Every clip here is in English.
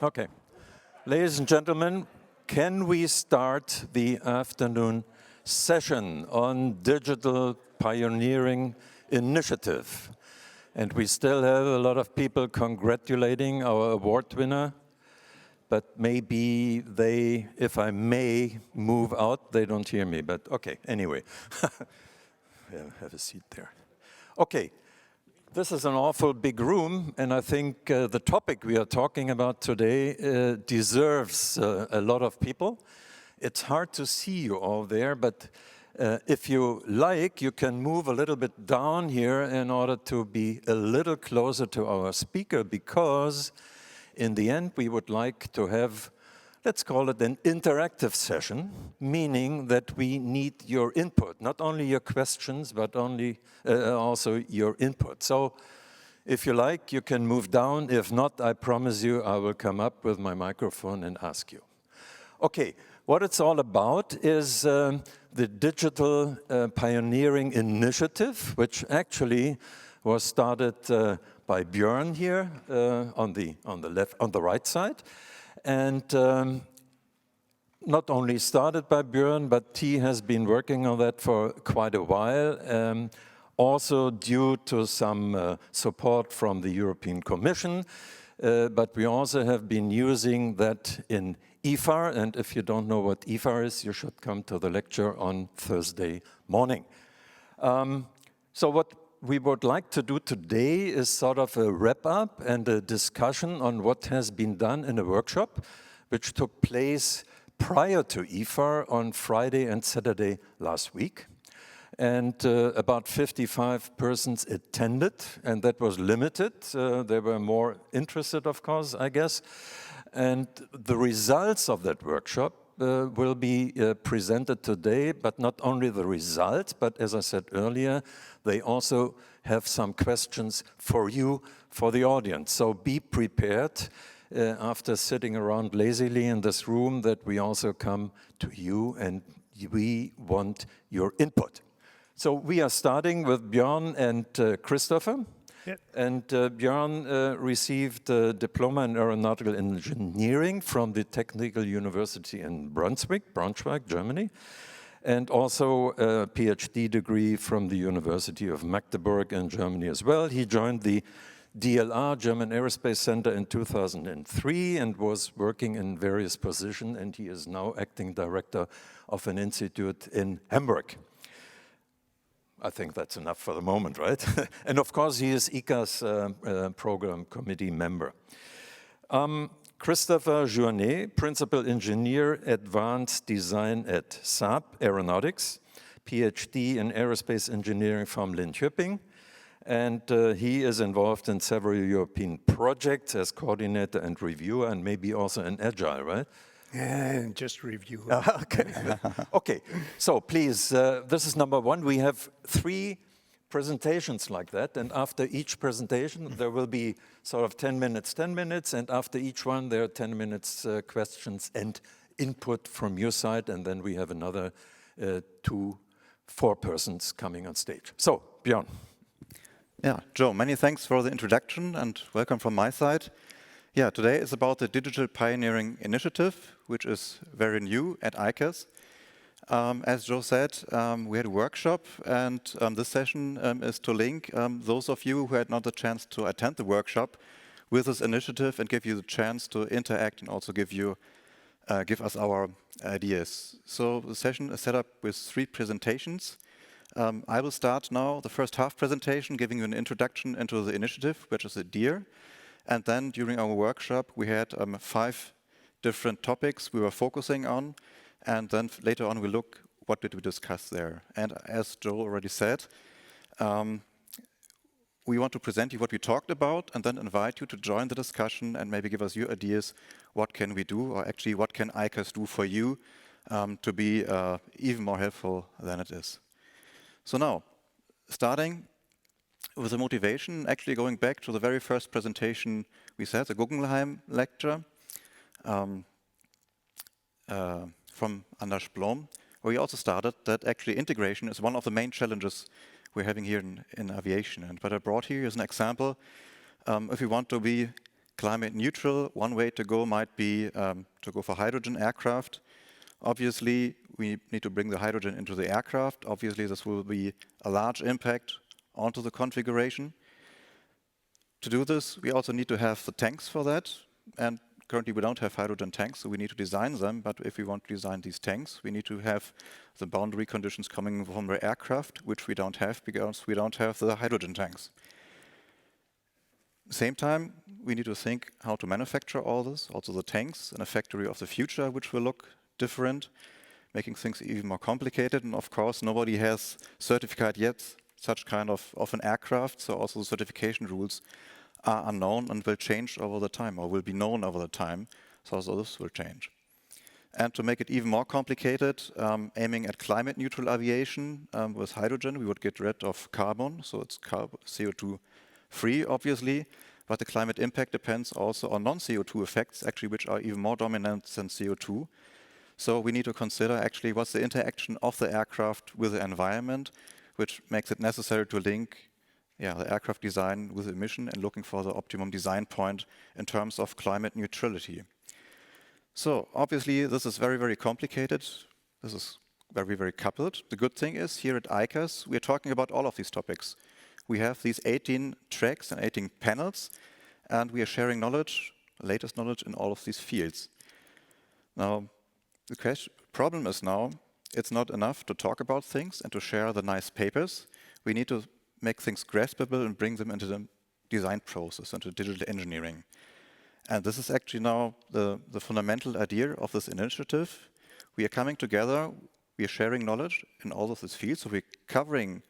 Okay. Ladies and gentlemen, can we start the afternoon session on Digital Pioneering Initiative? And we still have a lot of people congratulating our award winner, but maybe they, if I may, move out. They don't hear me, but okay, anyway. Yeah, have a seat there. Okay. This is an awful big room, and I think the topic we are talking about today deserves a lot of people. It's hard to see you all there, but if you like, you can move a little bit down here in order to be a little closer to our speaker, because in the end we would like to have, let's call it an interactive session, meaning that we need your input, not only your questions, but also your input. So if you like, you can move down. If not, I promise you I will come up with my microphone and ask you. Okay, what it's all about is the Digital Pioneering Initiative, which actually was started by Björn here on the right side. And not only started by Björn, but he has been working on that for quite a while, also due to some support from the European Commission. But we also have been using that in IFAR, and if you don't know what IFAR is, you should come to the lecture on Thursday morning. So what we would like to do today is sort of a wrap-up and a discussion on what has been done in a workshop which took place prior to IFAR on Friday and Saturday last week. And about 55 persons attended, and that was limited. They were more interested, of course, I guess. And the results of that workshop will be presented today, but not only the results, but as I said earlier, they also have some questions for you, for the audience. So be prepared after sitting around lazily in this room that we also come to you and we want your input. So we are starting with Björn and Christopher. Yep. And Björn received a diploma in aeronautical engineering from the Technical University in Braunschweig, Germany, and also a PhD degree from the University of Magdeburg in Germany as well. He joined the DLR, German Aerospace Center, in 2003 and was working in various positions, and he is now acting director of an institute in Hamburg. I think that's enough for the moment, right? And of course, he is ICAS program committee member. Christopher Journet, principal engineer, advanced design at Saab Aeronautics, PhD in aerospace engineering from Linköping. And he is involved in several European projects as coordinator and reviewer, and maybe also in Agile, right? Yeah, just review. Okay. Okay, so please, this is number one. We have 3 presentations like that, and after each presentation, there will be sort of 10 minutes, and after each one, there are 10 minutes questions and input from your side, and then we have another 4 persons coming on stage. So, Björn. Yeah, Joe, many thanks for the introduction and welcome from my side. Yeah, today is about the Digital Pioneering Initiative, which is very new at ICAS. As Joe said, we had a workshop, and this session is to link those of you who had not the chance to attend the workshop with this initiative and give you the chance to interact and also give us our ideas. So the session is set up with 3 presentations. I will start now the first half presentation, giving you an introduction into the initiative, which is a DEAR. And then during our workshop, we had 5 different topics we were focusing on. And then later on, we look what did we discuss there. And as Joe already said, we want to present you what we talked about and then invite you to join the discussion and maybe give us your ideas. What can we do, or actually what can ICAS do for you to be even more helpful than it is. So now, starting with the motivation, actually going back to the very first presentation we said, the Guggenheim lecture from Anders Blom, where we also started that actually integration is one of the main challenges we're having here in aviation. And what I brought here is an example. If we want to be climate neutral, one way to go might be to go for hydrogen aircraft. Obviously, we need to bring the hydrogen into the aircraft. Obviously, this will be a large impact onto the configuration. To do this, we also need to have the tanks for that. And currently, we don't have hydrogen tanks, so we need to design them. But if we want to design these tanks, we need to have the boundary conditions coming from the aircraft, which we don't have because we don't have the hydrogen tanks. Same time, we need to think how to manufacture all this, also the tanks in a factory of the future, which will look different, making things even more complicated. And of course, nobody has certified yet such kind of an aircraft, so also the certification rules are unknown and will change over the time, or will be known over the time, so also this will change. And to make it even more complicated, aiming at climate neutral aviation with hydrogen, we would get rid of carbon, so it's CO2 free, obviously, but the climate impact depends also on non-CO2 effects, actually, which are even more dominant than CO2. So we need to consider actually what's the interaction of the aircraft with the environment, which makes it necessary to link the aircraft design with emission and looking for the optimum design point in terms of climate neutrality. So obviously, this is very, very complicated. This is very, very coupled. The good thing is here at ICAS, we are talking about all of these topics. We have these 18 tracks and 18 panels, and we are sharing knowledge, latest knowledge in all of these fields. Now, the problem is now, it's not enough to talk about things and to share the nice papers. We need to make things graspable and bring them into the design process, into digital engineering. And this is actually now the fundamental idea of this initiative. We are coming together, we are sharing knowledge in all of these fields, so we're covering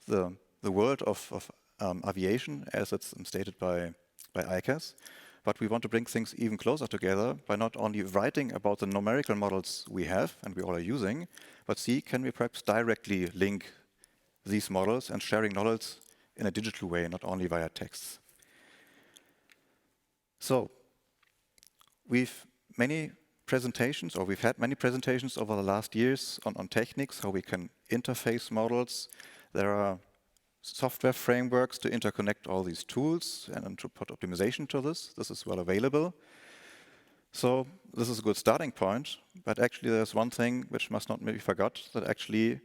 the world of aviation, as it's stated by ICAS. But we want to bring things even closer together by not only writing about the numerical models we have and we all are using, but see, can we perhaps directly link these models and sharing knowledge in a digital way, not only via texts. So we've had many presentations over the last years on techniques, how we can interface models. There are software frameworks to interconnect all these tools and to put optimization to this. This is well available. So this is a good starting point, but actually there's one thing which must not be forgot, that actually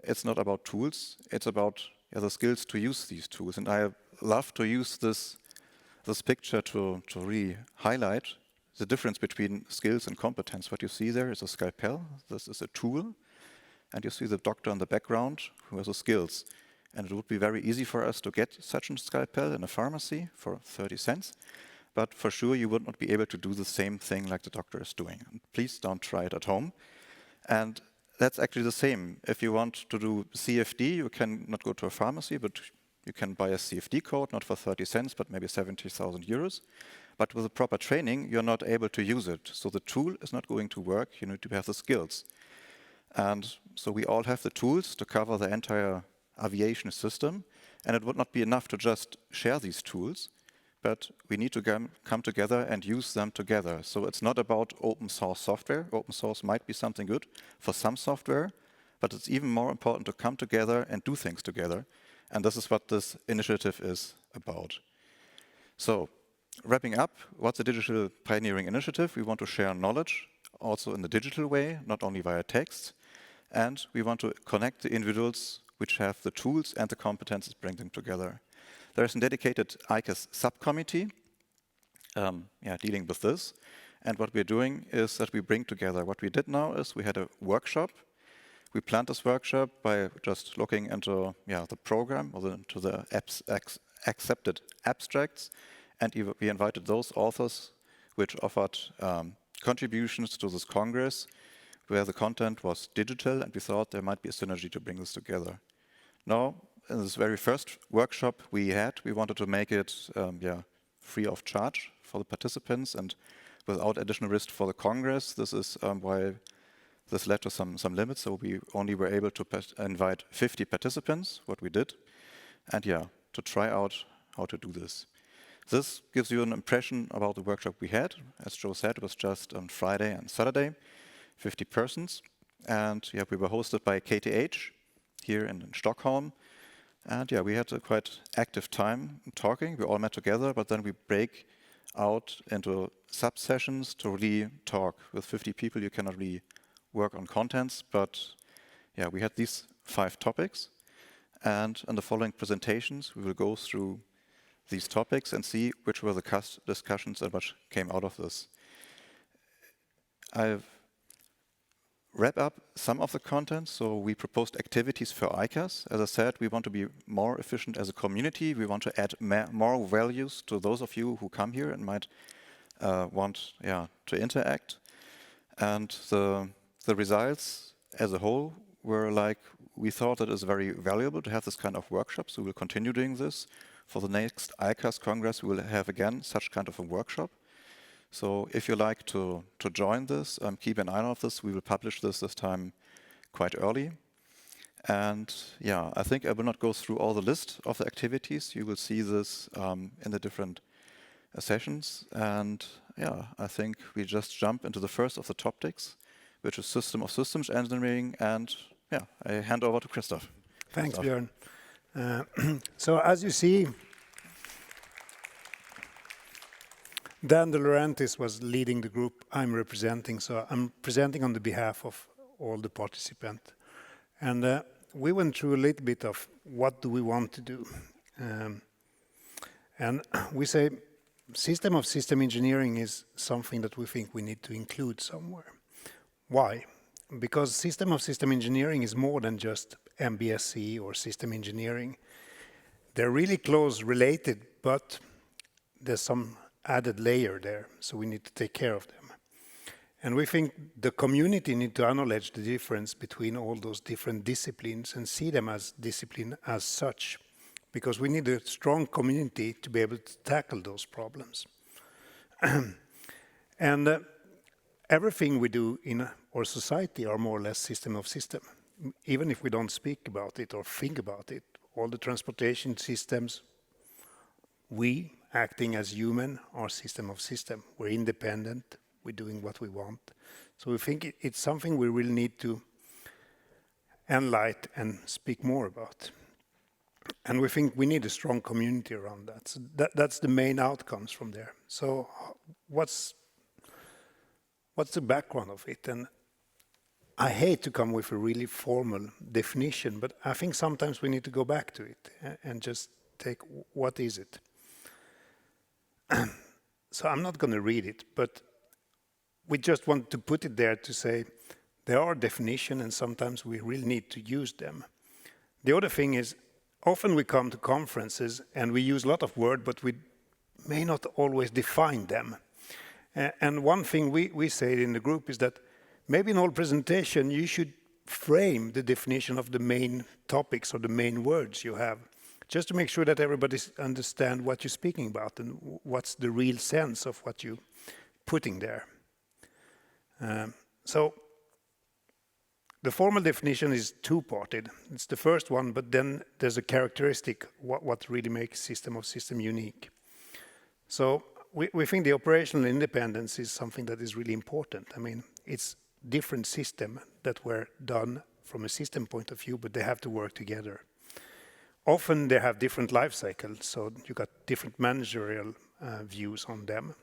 it's not about tools, it's about the skills to use these tools. And I love to use this picture to really highlight the difference between skills and competence. What you see there is a scalpel, this is a tool, and you see the doctor in the background who has the skills. And it would be very easy for us to get such a scalpel in a pharmacy for 30 cents. But for sure, you would not be able to do the same thing like the doctor is doing. And please don't try it at home. And that's actually the same. If you want to do CFD, you can not go to a pharmacy, but you can buy a CFD code, not for 30 cents, but maybe 70,000 euros. But with the proper training, you're not able to use it. So the tool is not going to work. You need to have the skills. And so we all have the tools to cover the entire aviation system, and it would not be enough to just share these tools, but we need to come together and use them together. So it's not about open source software. Open source might be something good for some software, but it's even more important to come together and do things together. And this is what this initiative is about. So wrapping up, what's the Digital Pioneering Initiative? We want to share knowledge also in the digital way, not only via text. And we want to connect the individuals which have the tools and the competences, bring them together. There is a dedicated ICAS subcommittee dealing with this. And what we're doing is that we bring together, what we did now is we had a workshop. We planned this workshop by just looking into the program or into the accepted abstracts. And we invited those authors which offered contributions to this Congress where the content was digital, and we thought there might be a synergy to bring this together. Now, in this very first workshop we wanted to make it free of charge for the participants and without additional risk for the Congress. This is why this led to some limits, so we only were able to invite 50 participants, what we did, and to try out how to do this. This gives you an impression about the workshop we had. As Joe said, it was just on Friday and Saturday, 50 persons. And we were hosted by KTH here in Stockholm. And we had a quite active time talking. We all met together, but then we break out into sub-sessions to really talk. With 50 people, you cannot really work on contents, but yeah, we had these 5 topics. And in the following presentations, we will go through these topics and see which were the discussions and what came out of this. I've wrapped up some of the content, so we proposed activities for ICAS. As I said, we want to be more efficient as a community. We want to add more values to those of you who come here and might want to interact. And the results as a whole were like, we thought that it's very valuable to have this kind of workshop, so we'll continue doing this. For the next ICAS Congress, we will have again such kind of a workshop. So if you like to join this, keep an eye on this. We will publish this time quite early. And yeah, I think I will not go through all the list of the activities. You will see this in the different sessions. And yeah, I think we just jump into the first of the topics, which is System of Systems Engineering. And yeah, I hand over to Christoph. Thanks, Björn. So as you see, Dan De Laurentiis was leading the group I'm representing, so I'm presenting on the behalf of all the participants. And we went through a little bit of what do we want to do. And we say system of system engineering is something that we think we need to include somewhere. Why? Because system of system engineering is more than just MBSE or system engineering. They're really close related, but there's some added layer there, so we need to take care of them. And we think the community need to acknowledge the difference between all those different disciplines and see them as discipline as such, because we need a strong community to be able to tackle those problems. And everything we do in our society are more or less system of system. Even if we don't speak about it or think about it, all the transportation systems, we acting as human are system of system. We're independent, we're doing what we want. So we think it's something we really need to enlighten and speak more about. And we think we need a strong community around that. So that's the main outcomes from there. So what's the background of it? And I hate to come with a really formal definition, but I think sometimes we need to go back to it and just take, what is it? So I'm not going to read it, but we just want to put it there to say there are definitions and sometimes we really need to use them. The other thing is, often we come to conferences and we use a lot of words, but we may not always define them. And one thing we say in the group is that maybe in all presentation you should frame the definition of the main topics or the main words you have, just to make sure that everybody understands what you're speaking about and what's the real sense of what you're putting there. So the formal definition is two-parted. It's the first one, but then there's a characteristic, what really makes system of system unique. So we think the operational independence is something that is really important. I mean, it's different systems that were done from a system point of view, but they have to work together. Often they have different life cycles, so you got different managerial views on them,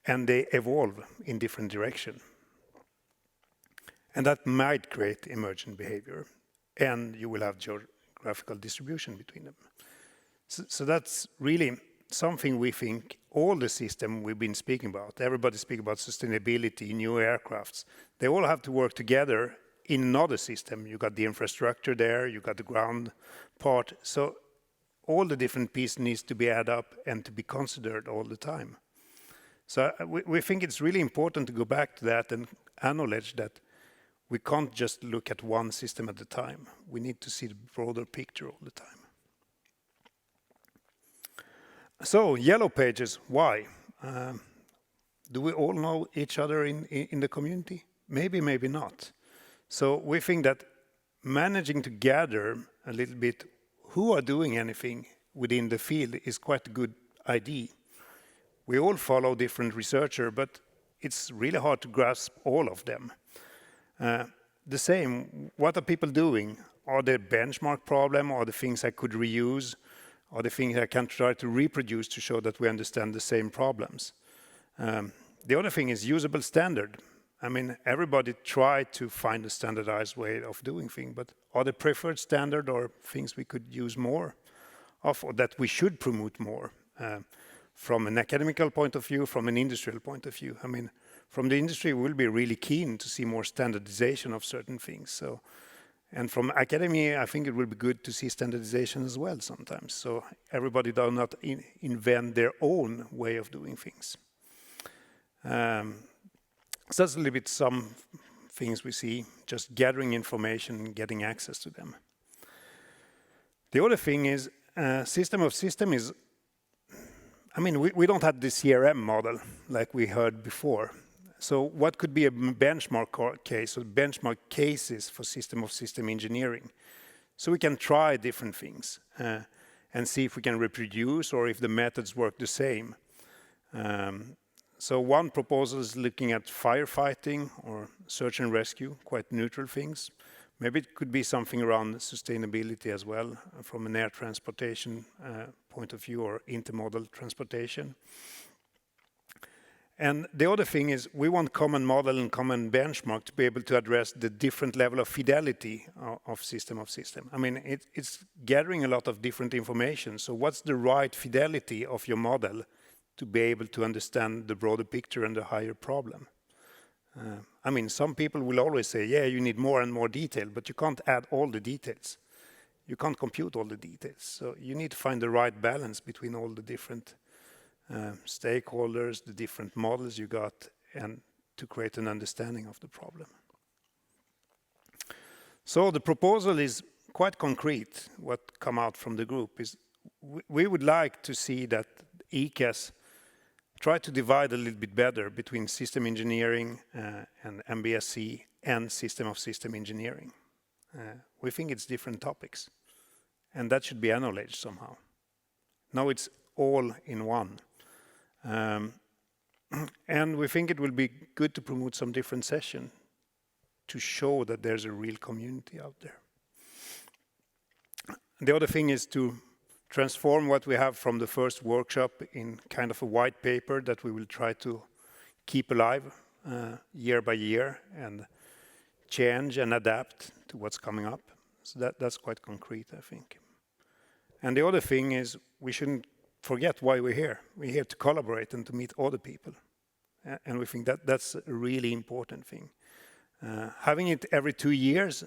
and they evolve in different directions. And that might create emergent behavior, and you will have geographical distribution between them. So that's really something we think all the systems we've been speaking about, everybody speaks about sustainability, new aircrafts, they all have to work together in another system. You got the infrastructure there, you got the ground part. So all the different pieces needs to be added up and to be considered all the time. So we think it's really important to go back to that and acknowledge that we can't just look at one system at a time. We need to see the broader picture all the time. So yellow pages, why? Do we all know each other in the community? Maybe, maybe not. So we think that managing to gather a little bit who are doing anything within the field is quite a good idea. We all follow different researchers, but it's really hard to grasp all of them. The same, what are people doing? Are there benchmark problems? Are there things I could reuse? are the things I can try to reproduce to show that we understand the same problems. The other thing is usable standard. I mean, everybody tried to find a standardized way of doing things, but are the preferred standard or things we could use more of, or that we should promote more from an academical point of view, from an industrial point of view? I mean, from the industry, we'll be really keen to see more standardization of certain things. So, and from academia, I think it will be good to see standardization as well sometimes. So everybody does not invent their own way of doing things. So that's a little bit some things we see, just gathering information and getting access to them. The other thing is system of system is, I mean, we don't have the CRM model like we heard before. So what could be a benchmark case or benchmark cases for system of system engineering? So we can try different things and see if we can reproduce or if the methods work the same. So one proposal is looking at firefighting or search and rescue, quite neutral things. Maybe it could be something around sustainability as well, from an air transportation point of view or intermodal transportation. And the other thing is we want common model and common benchmark to be able to address the different level of fidelity of system. I mean, it's gathering a lot of different information. So what's the right fidelity of your model to be able to understand the broader picture and the higher problem? I mean, some people will always say, yeah, you need more and more detail, but you can't add all the details. You can't compute all the details. So you need to find the right balance between all the different stakeholders, the different models you got, and to create an understanding of the problem. So the proposal is quite concrete. What come out from the group is we would like to see that ICAS try to divide a little bit better between system engineering and MBSC and system of system engineering. We think it's different topics, and that should be acknowledged somehow. Now it's all in one. And we think it will be good to promote some different sessions to show that there's a real community out there. The other thing is to transform what we have from the first workshop in kind of a white paper that we will try to keep alive year by year and change and adapt to what's coming up. So that's quite concrete, I think. And the other thing is we shouldn't forget why we're here. We're here to collaborate and to meet other people. And we think that that's a really important thing. Having it every 2 years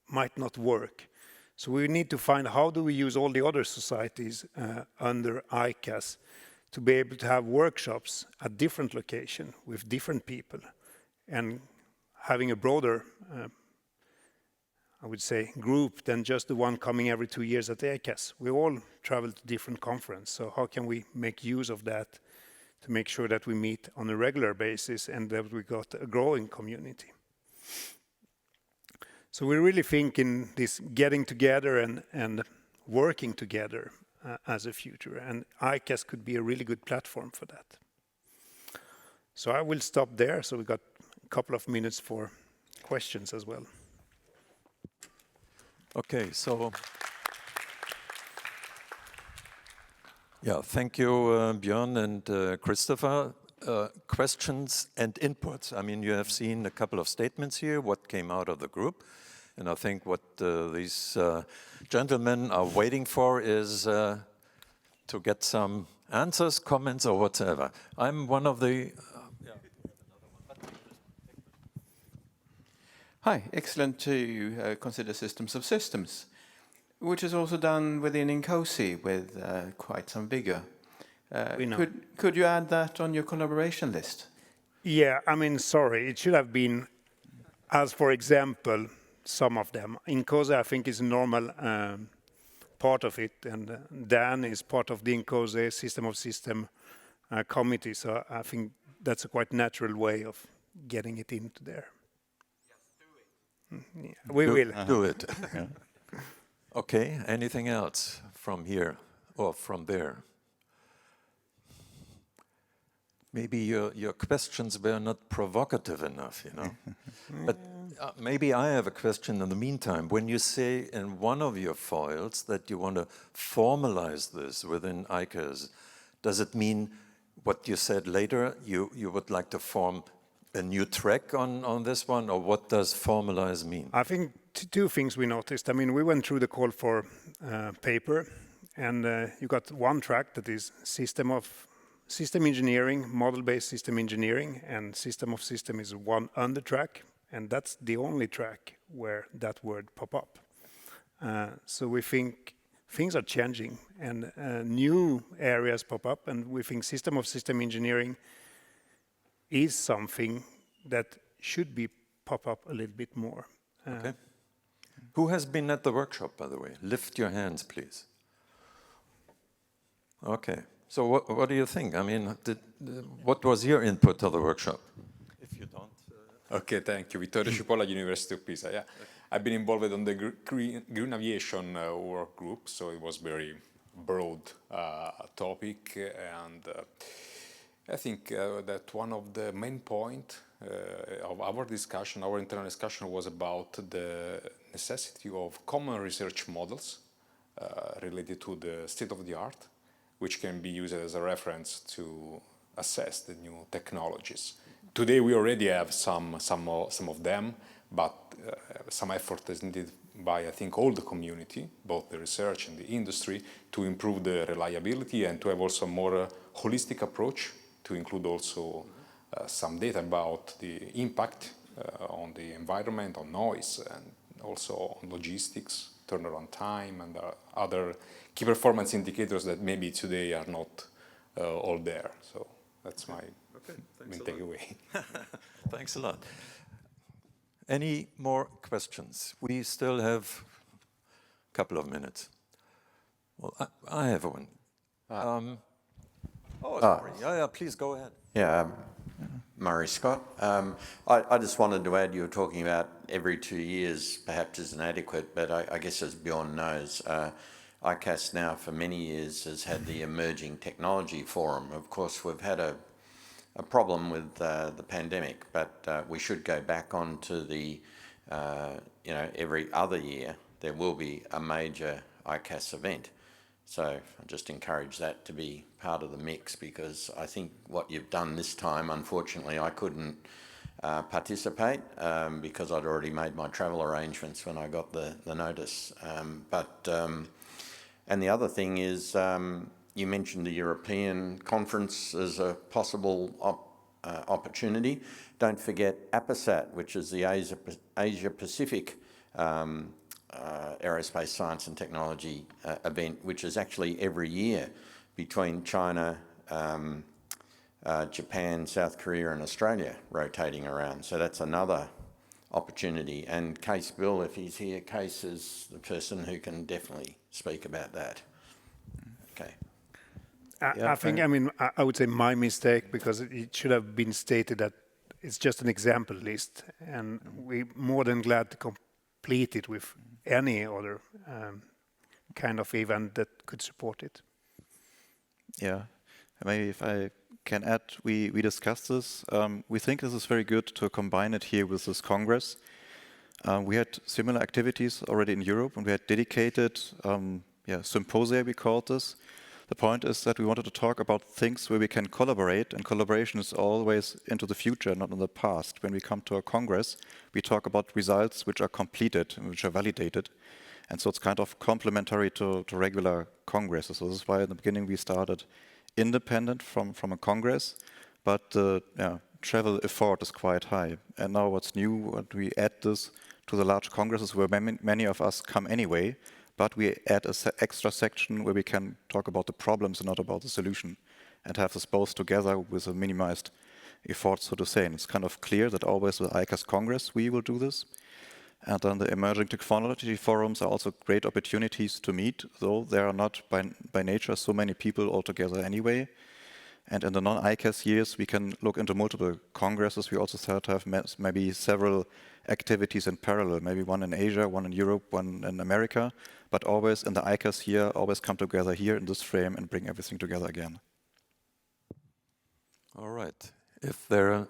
might not work. So we need to find how do we use all the other societies under ICAS to be able to have workshops at different locations with different people and having a broader, I would say, group than just the one coming every 2 years at ICAS. We all travel to different conferences, so how can we make use of that to make sure that we meet on a regular basis and that we got a growing community? So we really think in this getting together and working together as a future, and ICAS could be a really good platform for that. So I will stop there, so we got a couple of minutes for questions as well. Okay, so yeah, thank you, Björn and Christopher. Questions and inputs. I mean, you have seen a couple of statements here, what came out of the group. And I think what these gentlemen are waiting for is to get some answers, comments, or whatever. I'm one of the... Hi, excellent to consider systems of systems, which is also done within INCOSE with quite some vigor. Could you add that on your collaboration list? Yeah, I mean, sorry, it should have been, as for example, some of them. INCOSE, I think, is a normal part of it, and Dan is part of the INCOSE system of system committee, so I think that's a quite natural way of getting it into there. Yeah, we will. Do it. Okay, anything else from here or from there? Maybe your questions were not provocative enough, you know. But maybe I have a question in the meantime. When you say in one of your files that you want to formalize this within ICAS, does it mean what you said later, you would like to form a new track on this one, or what does formalize mean? I think two things we noticed. I mean, we went through the call for paper, and you got one track that is system engineering, model-based system engineering, and system of system is one under track, and that's the only track where that word pop up. So we think things are changing, and new areas pop up, and we think system of system engineering is something that should be pop up a little bit more. Okay. Who has been at the workshop, by the way? Lift your hands, please. Okay. So what do you think? I mean, what was your input to the workshop? If you don't. Okay, thank you. Vittorio Cipolla, University of Pisa. Yeah, I've been involved on the green aviation work group, so it was very broad topic, and I think that one of the main points of our discussion, our internal discussion, was about the necessity of common research models related to the state of the art, which can be used as a reference to assess the new technologies. Today we already have some of them, but some effort is needed by, I think, all the community, both the research and the industry, to improve the reliability and to have also a more holistic approach to include also some data about the impact on the environment, on noise, and also on logistics, turnaround time, and other key performance indicators that maybe today are not all there. So that's my main takeaway. Thanks a lot. Any more questions? We still have a couple of minutes. Well, I have one. Sorry. Yeah, please go ahead. Yeah, Murray Scott. I just wanted to add, you were talking about every 2 years perhaps isn't adequate, but I guess as Björn knows, ICAS now for many years has had the Emerging Technology Forum. Of course, we've had a problem with the pandemic, but we should go back on to the, every other year there will be a major ICAS event. So I just encourage that to be part of the mix, because I think what you've done this time, unfortunately, I couldn't participate because I'd already made my travel arrangements when I got the notice. And the other thing is, you mentioned the European conference as a possible opportunity. Don't forget APASAT, which is the Asia Pacific Aerospace Science and Technology event, which is actually every year between China, Japan, South Korea and Australia rotating around. So that's another opportunity. And Case Bill, if he's here, Case is the person who can definitely speak about that. Okay. I think, I mean, I would say my mistake, because it should have been stated that it's just an example list, and we're more than glad to complete it with any other kind of event that could support it. Yeah, maybe if I can add, we discussed this. We think this is very good to combine it here with this Congress. We had similar activities already in Europe, and we had dedicated symposia, we called this. The point is that we wanted to talk about things where we can collaborate, and collaboration is always into the future, not in the past. When we come to a Congress, we talk about results which are completed and which are validated. And so it's kind of complementary to regular congresses. So this is why in the beginning we started independent from a Congress, but the travel effort is quite high. And now what's new, what we add this to the large congresses where many of us come anyway, but we add an extra section where we can talk about the problems and not about the solution, and have this both together with a minimized effort, so to say. And it's kind of clear that always with ICAS Congress we will do this. And then the Emerging Technology Forums are also great opportunities to meet, though there are not by nature so many people all together anyway. And in the non-ICAS years, we can look into multiple congresses. We also start to have maybe several activities in parallel, maybe one in Asia, one in Europe, one in America, but always in the ICAS year, always come together here in this frame and bring everything together again. All right. If there are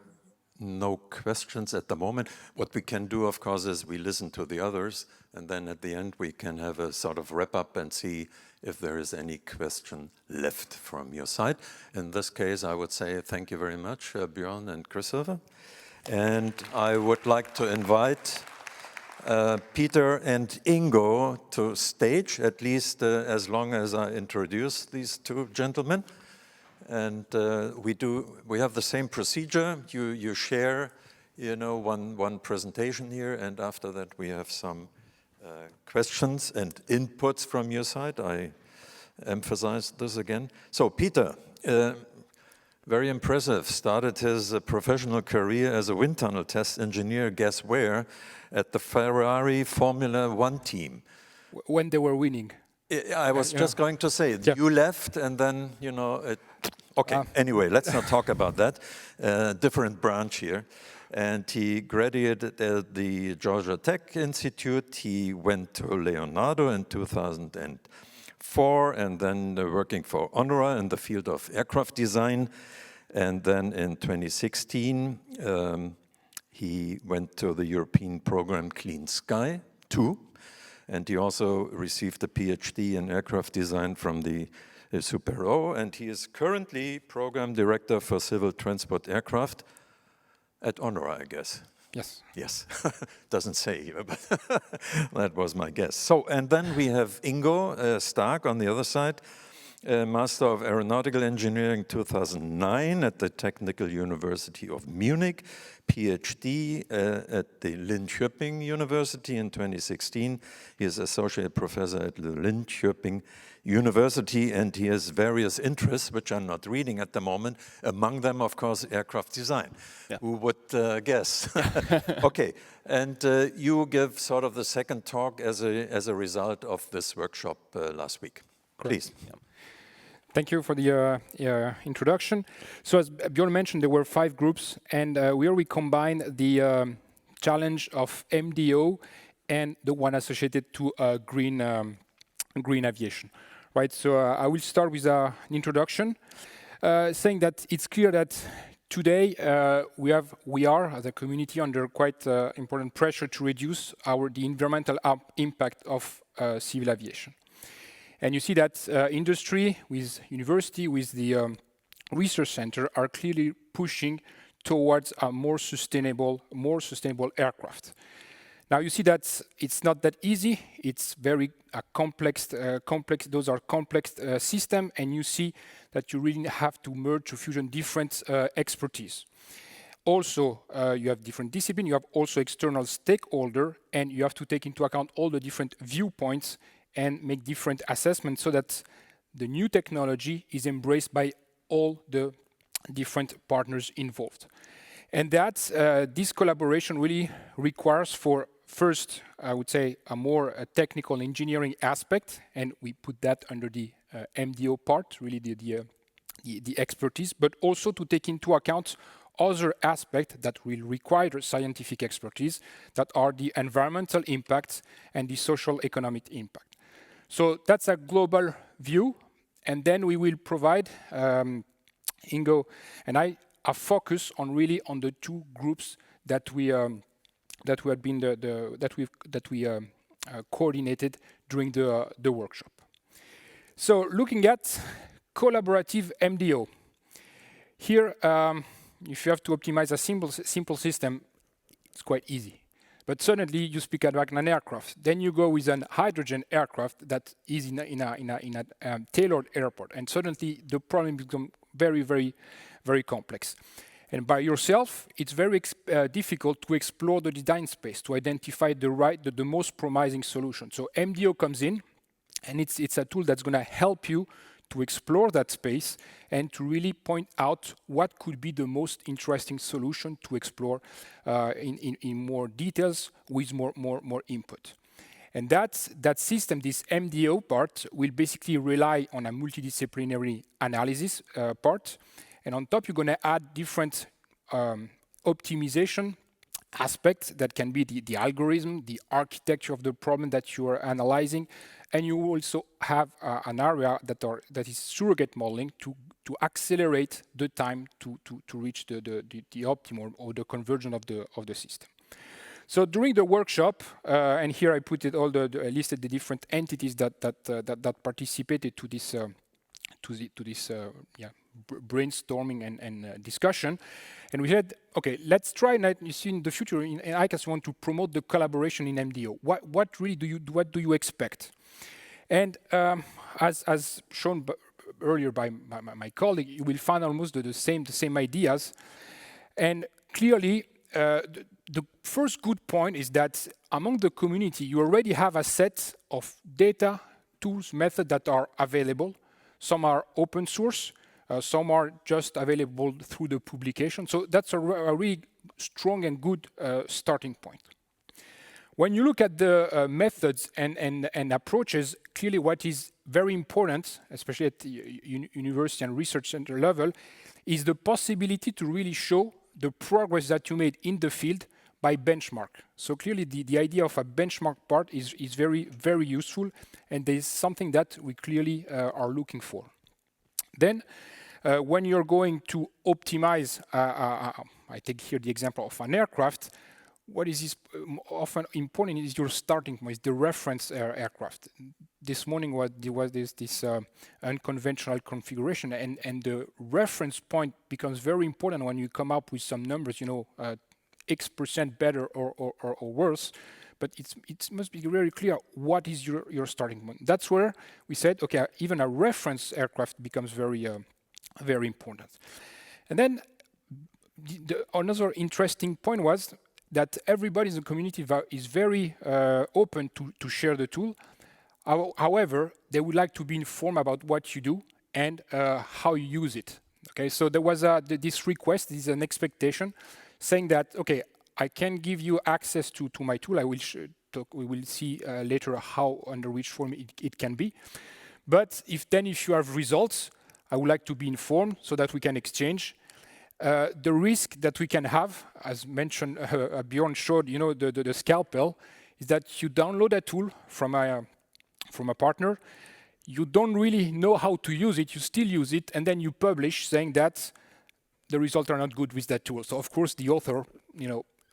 no questions at the moment. What we can do, of course, is we listen to the others, and then at the end we can have a sort of wrap-up and see if there is any question left from your side. In this case, I would say thank you very much, Björn and Christopher. And I would like to invite Peter and Ingo to stage, at least as long as I introduce these two gentlemen. And we have the same procedure. You share, one presentation here, and after that we have some questions and inputs from your side. I emphasize this again. So Peter, very impressive, started his professional career as a wind tunnel test engineer, guess where? At the Ferrari Formula One team. When they were winning. I was just going to say, you left and then, okay, anyway, let's not talk about that. Different branch here. And he graduated at the Georgia Tech Institute. He went to Leonardo in 2004 and then working for Honora in the field of aircraft design. And then in 2016, he went to the European program Clean Sky 2. And he also received a PhD in aircraft design from the SUPERO, and he is currently program director for civil transport aircraft at Honora, I guess. Yes. Yes, doesn't say here, but that was my guess. So, and then we have Ingo Stark on the other side, Master of Aeronautical Engineering 2009 at the Technical University of Munich, PhD at the Linköping University in 2016. He is Associate Professor at the Linköping University, and he has various interests, which I'm not reading at the moment. Among them, of course, aircraft design. Yeah. Who would guess? Okay, and you give sort of the second talk as a result of this workshop last week. Correct. Please. Yeah. Thank you for the introduction. So as Björn mentioned, there were 5 groups, and we combined the challenge of MDO and the one associated to green aviation. Right. So I will start with an introduction, saying that it's clear that today we are as a community under quite important pressure to reduce the environmental impact of civil aviation. And you see that industry, with university, with the research center, are clearly pushing towards a more sustainable aircraft. Now you see that it's not that easy. It's very complex. Those are complex systems, and you see that you really have to merge to fusion different expertise. Also, you have different disciplines. You have also external stakeholder, and you have to take into account all the different viewpoints and make different assessments so that the new technology is embraced by all the different partners involved. And that this collaboration really requires for first, I would say, a more technical engineering aspect, and we put that under the MDO part, really the expertise, but also to take into account other aspects that will require scientific expertise, that are the environmental impact and the social economic impact. So that's a global view, and then we will provide, Ingo and I, a focus on really on the 2 groups that we coordinated during the workshop. So looking at collaborative MDO, here if you have to optimize a simple system, it's quite easy. But suddenly you speak about an aircraft. Then you go with an hydrogen aircraft that is in a tailored airport, and suddenly the problem becomes very, very, very complex. And by yourself, it's very difficult to explore the design space to identify the most promising solution. So MDO comes in, and it's a tool that's going to help you to explore that space and to really point out what could be the most interesting solution to explore in more details with more input. And that system, this MDO part, will basically rely on a multidisciplinary analysis part. And on top, you're going to add different optimization aspects that can be the algorithm, the architecture of the problem that you are analyzing, and you also have an area that is surrogate modeling to accelerate the time to reach the optimum or the conversion of the system. So during the workshop, and here I put it all I listed the different entities that participated to this brainstorming and discussion, and we said, okay, let's try. You see, in the future, in ICAS, we want to promote the collaboration in MDO. What really what do you expect? And as shown earlier by my colleague, you will find almost the same ideas, and clearly. The first good point is that among the community, you already have a set of data, tools, methods that are available. Some are open source, some are just available through the publication. So that's a really strong and good starting point. When you look at the methods and approaches, clearly what is very important, especially at the university and research center level, is the possibility to really show the progress that you made in the field by benchmark. So clearly the idea of a benchmark part is very, very useful, and there's something that we clearly are looking for. Then when you're going to optimize, I take here the example of an aircraft, what is often important is your starting point, the reference aircraft. This morning there was this unconventional configuration, and the reference point becomes very important when you come up with some numbers, X% better or worse, but it must be very clear what is your starting point. That's where we said, okay, even a reference aircraft becomes very, very important. And then another interesting point was that everybody in the community is very open to share the tool. However, they would like to be informed about what you do and how you use it. Okay, so there was this request, this is an expectation, saying that, okay, I can give you access to my tool. We will see later how, under which form it can be. But if you have results, I would like to be informed so that we can exchange. The risk that we can have, as mentioned, Björn showed, the scalpel, is that you download a tool from a partner, you don't really know how to use it, you still use it, and then you publish saying that the results are not good with that tool. So of course the author,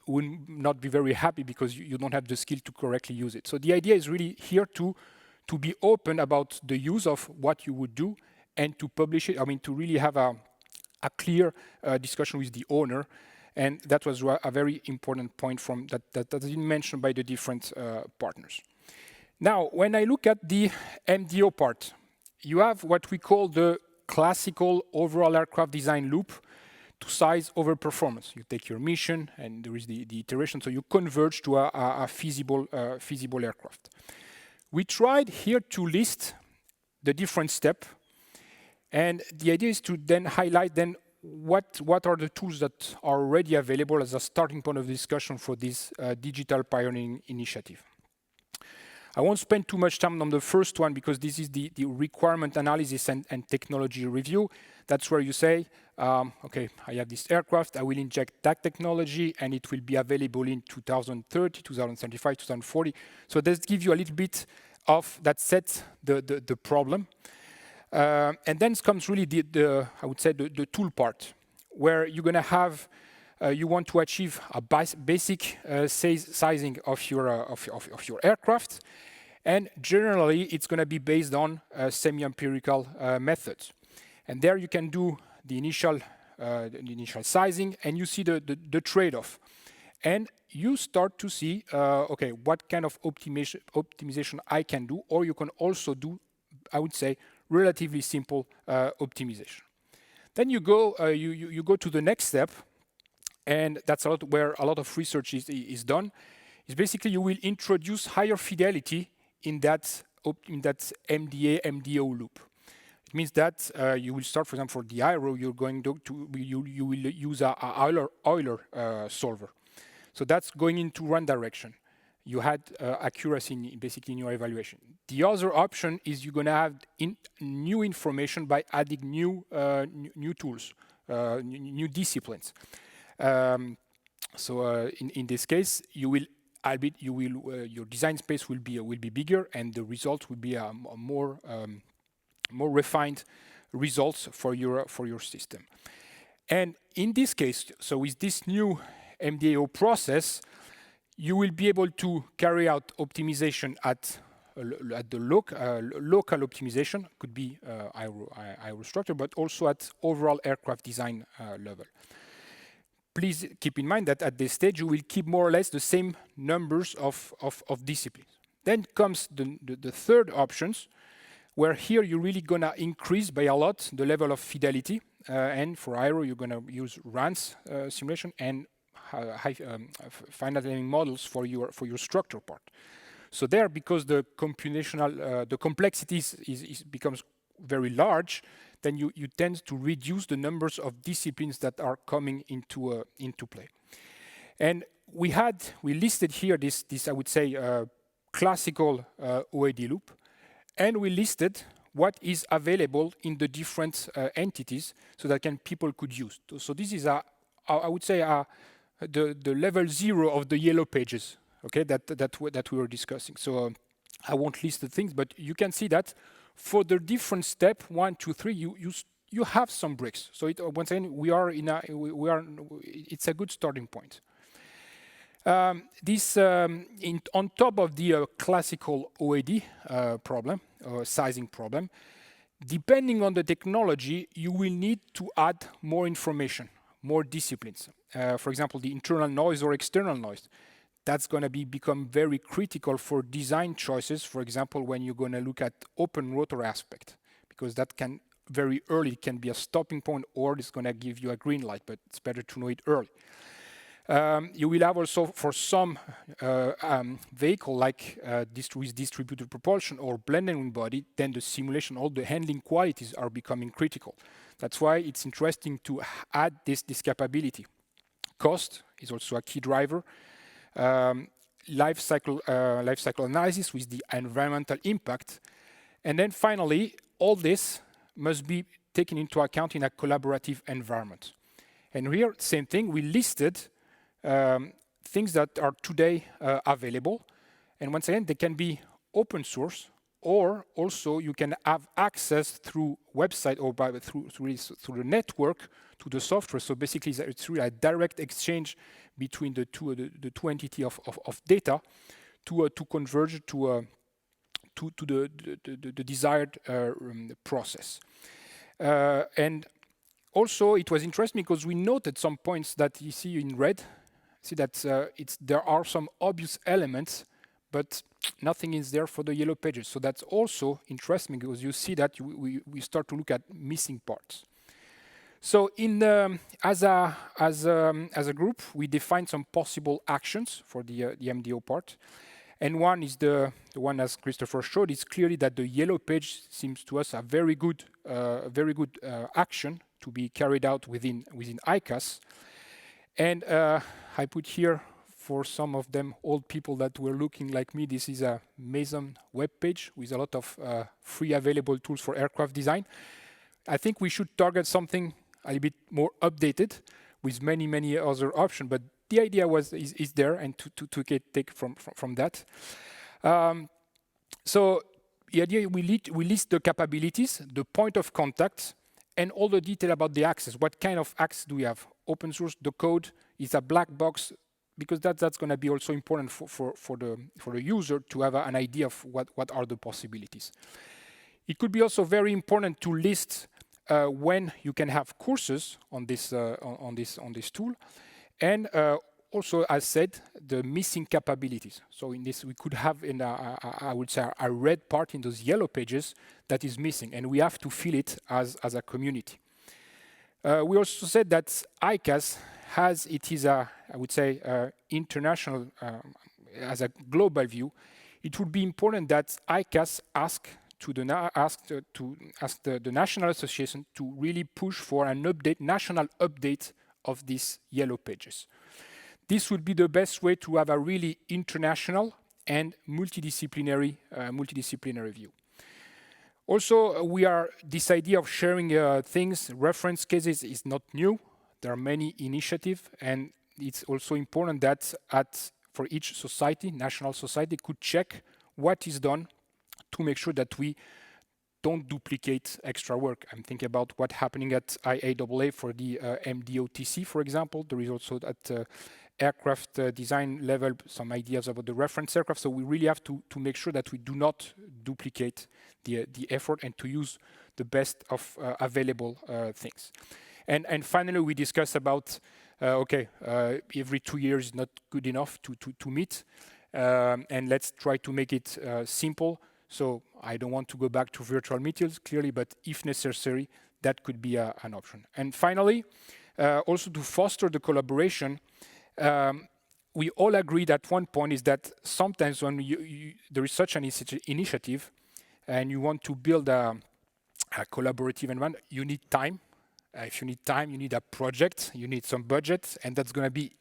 will not be very happy because you don't have the skill to correctly use it. So the idea is really here to be open about the use of what you would do and to publish it. I mean, to really have a clear discussion with the owner, and that was a very important point that has been mentioned by the different partners. Now, when I look at the MDO part, you have what we call the classical overall aircraft design loop to size over performance. You take your mission, and there is the iteration, so you converge to a feasible aircraft. We tried here to list the different steps, and the idea is to then highlight what are the tools that are already available as a starting point of discussion for this digital pioneering initiative. I won't spend too much time on the first one because this is the requirement analysis and technology review. That's where you say, okay, I have this aircraft, I will inject that technology, and it will be available in 2030, 2035, 2040. So this gives you a little bit of that sets the problem. And then comes really I would say the tool part, where you're going to have, you want to achieve a basic sizing of your aircraft, and generally it's going to be based on semi-empirical methods. And there you can do the initial sizing, and you see the trade-off, and you start to see, okay, what kind of optimization I can do, or you can also do, I would say, relatively simple optimization. Then you go to the next step, and that's where a lot of research is done. Is basically you will introduce higher fidelity in that MDO loop. It means that you will start, for example, for the IRO, you will use a Euler solver. So that's going into one direction. You had accuracy basically in your evaluation. The other option is you're going to have new information by adding new tools, new disciplines. So in this case, you will, albeit you will, your design space will be bigger, and the result will be a more refined results for your system. And in this case, so with this new MDAO process, you will be able to carry out optimization at the local optimization, could be aerostructure, but also at overall aircraft design level. Please keep in mind that at this stage, you will keep more or less the same numbers of disciplines. Then comes the third options, where here you're really gonna increase by a lot the level of fidelity. And for aero, you're gonna use RANS simulation and finite element models for your structure part. So there, because the computational, the complexity becomes very large, then you tend to reduce the numbers of disciplines that are coming into play. And we listed here this I would say classical OAD loop, and we listed what is available in the different entities so that people could use. So this is I would say the level 0 of the yellow pages, okay, that we were discussing. So I won't list the things, but you can see that for the different step 1, 2, 3, you have some bricks. So once again, it's a good starting point. On top of the classical OAD problem, sizing problem, depending on the technology, you will need to add more information, more disciplines. For example, the internal noise or external noise. That's going to become very critical for design choices, for example, when you're going to look at open rotor aspect, because that can very early can be a stopping point, or it's going to give you a green light, but it's better to know it early. You will have also for some vehicle like with distributed propulsion or blended wing body, then the simulation, all the handling qualities are becoming critical. That's why it's interesting to add this capability. Cost is also a key driver. Life cycle analysis with the environmental impact. And then finally, all this must be taken into account in a collaborative environment. And here, same thing, we listed things that are today available. And once again, they can be open source, or also you can have access through website or through the network to the software. So basically, it's really a direct exchange between the two entity of data to converge to the desired process. And also, it was interesting because we noted some points that you see in red. See that there are some obvious elements, but nothing is there for the yellow pages. So that's also interesting because you see that we start to look at missing parts. So as a group, we defined some possible actions for the MDO part. And one is the one as Christopher showed. It's clearly that the yellow page seems to us a very good action to be carried out within ICAS. And I put here, for some of them old people that were looking like me, this is a Mason web page with a lot of free available tools for aircraft design. I think we should target something a little bit more updated with many other options, but the idea is there, and to take from that. So the idea, we list the capabilities, the point of contact, and all the detail about the access. What kind of access do we have? Open source, the code is a black box, because that's going to be also important for the user to have an idea of what are the possibilities. It could be also very important to list when you can have courses on this tool, and also, as said, the missing capabilities. So in this, we could have I would say a red part in those yellow pages that is missing, and we have to fill it as a community. We also said that ICAS I would say, international, as a global view. It would be important that ICAS ask the National Association to really push for an national update of these yellow pages. This would be the best way to have a really international and multidisciplinary view. Also, this idea of sharing things, reference cases is not new. There are many initiatives, and it's also important that for each society, national society could check what is done to make sure that we don't duplicate extra work. I'm thinking about what's happening at IAAA for the MDOTC, for example. There is also at aircraft design level some ideas about the reference aircraft. So we really have to make sure that we do not duplicate the effort and to use the best of available things. And finally, we discussed about, every 2 years is not good enough to meet. And let's try to make it simple. So I don't want to go back to virtual meetings, clearly, but if necessary, that could be an option. And finally, also to foster the collaboration, we all agree that one point is that sometimes when there is such an initiative and you want to build a collaborative environment, you need time. If you need time, you need a project, you need some budget, and that's going to be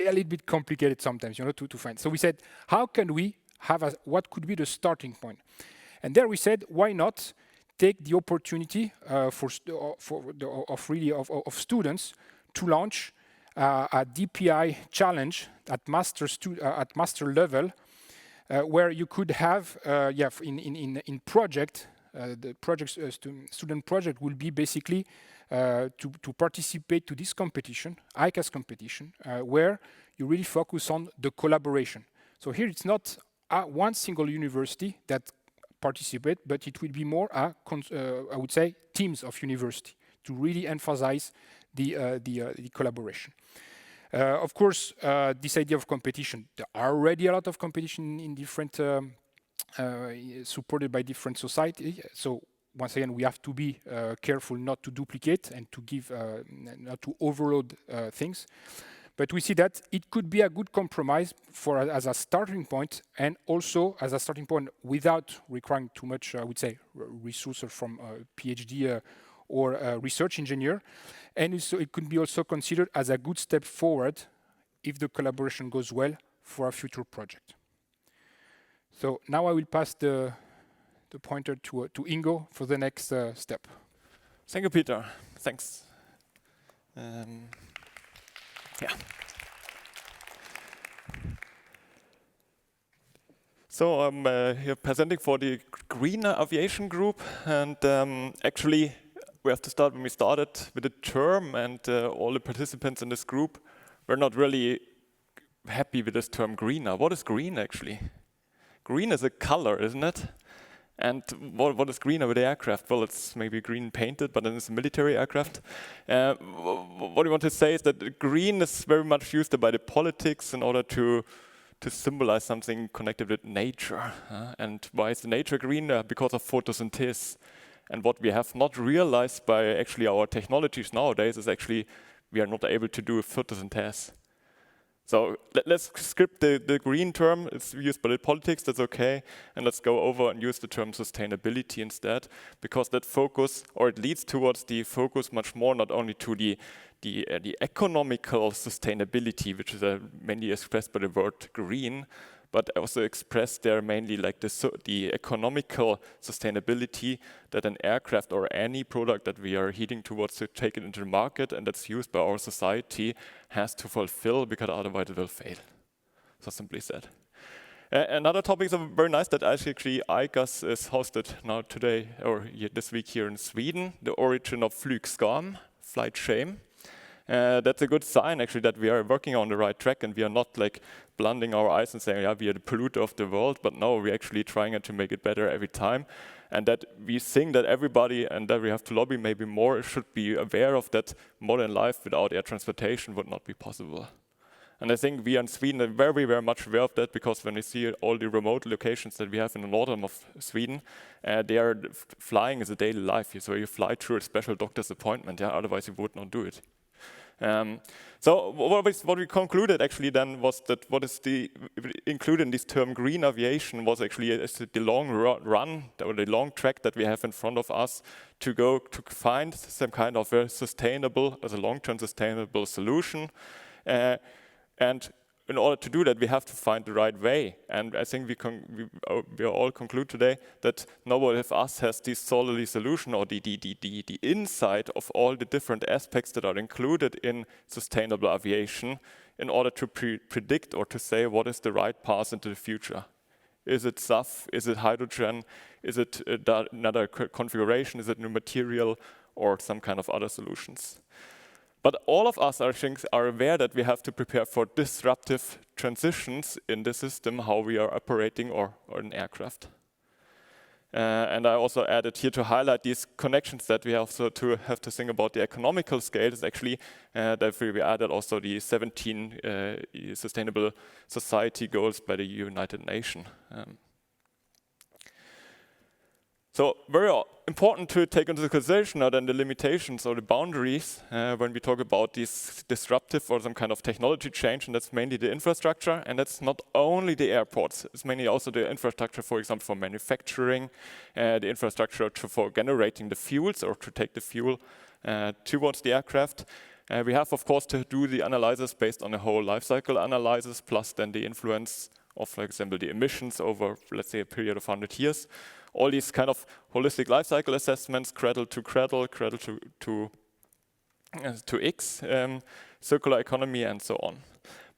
a little bit complicated sometimes, to find. So we said, how can we have what could be the starting point? And there we said, why not take the opportunity of students to launch a DPI challenge at master level, where you could have, in project, the student project will be basically to participate to this competition, ICAS competition, where you really focus on the collaboration. So here it's not one single university that participate, but it will be more I would say teams of university to really emphasize the collaboration. Of course, this idea of competition, there are already a lot of competition in different supported by different societies. So once again, we have to be careful not to duplicate and to give not to overload things. But we see that it could be a good compromise as a starting point, and also as a starting point without requiring too much, I would say, resources from a PhD or a research engineer. And so it could be also considered as a good step forward if the collaboration goes well for a future project. So now I will pass the pointer to Ingo for the next step. Thank you, Peter. Thanks. So I'm here presenting for the Greener Aviation Group, and actually we have to start when we started with the term, and all the participants in this group were not really happy with this term greener. What is green actually? Green is a color, isn't it? And what is greener with the aircraft? Well, it's maybe green painted, but then it's a military aircraft. What I want to say is that green is very much used by the politics in order to symbolize something connected with nature. And why is the nature green? Because of photosynthesis. And what we have not realized by actually our technologies nowadays is actually we are not able to do photosynthesis. So let's skip the green term. It's used by the politics, that's okay. And let's go over and use the term sustainability instead, because that focus, or it leads towards the focus much more not only to the economical sustainability, which is mainly expressed by the word green, but also expressed there mainly like the economical sustainability that an aircraft or any product that we are heading towards to take it into the market and that's used by our society has to fulfill, because otherwise it will fail. So simply said. Another topic is very nice that actually ICAS is hosted now today or this week here in Sweden, the origin of flygskam, flight shame. That's a good sign actually that we are working on the right track and we are not like blinding our eyes and saying, yeah, we are the polluter of the world, but no, we're actually trying to make it better every time. And that we think that everybody, and that we have to lobby maybe more, should be aware of that modern life without air transportation would not be possible. And I think we in Sweden are very, very much aware of that, because when we see all the remote locations that we have in the northern of Sweden, they are flying is a daily life. So you fly through a special doctor's appointment, otherwise you would not do it. So what we concluded actually then was that what is included in this term green aviation was actually the long run or the long track that we have in front of us to go to find some kind of a sustainable, as a long-term sustainable solution. And in order to do that, we have to find the right way. And I think we all conclude today that nobody of us has this solely solution or the insight of all the different aspects that are included in sustainable aviation in order to predict or to say what is the right path into the future. Is it SAF? Is it hydrogen? Is it another configuration? Is it new material or some kind of other solutions? But all of us, I think, are aware that we have to prepare for disruptive transitions in the system, how we are operating or an aircraft. And I also added here to highlight these connections that we also have to think about the economical scale is actually that we added also the 17 Sustainable Society Goals by the United Nations. So very important to take into consideration now then the limitations or the boundaries when we talk about this disruptive or some kind of technology change, and that's mainly the infrastructure, and that's not only the airports, it's mainly also the infrastructure, for example, for manufacturing, the infrastructure for generating the fuels or to take the fuel towards the aircraft. We have, of course, to do the analysis based on a whole life cycle analysis, plus then the influence of, for example, the emissions over, let's say, a period of 100 years. All these kind of holistic life cycle assessments, cradle to X, circular economy, and so on.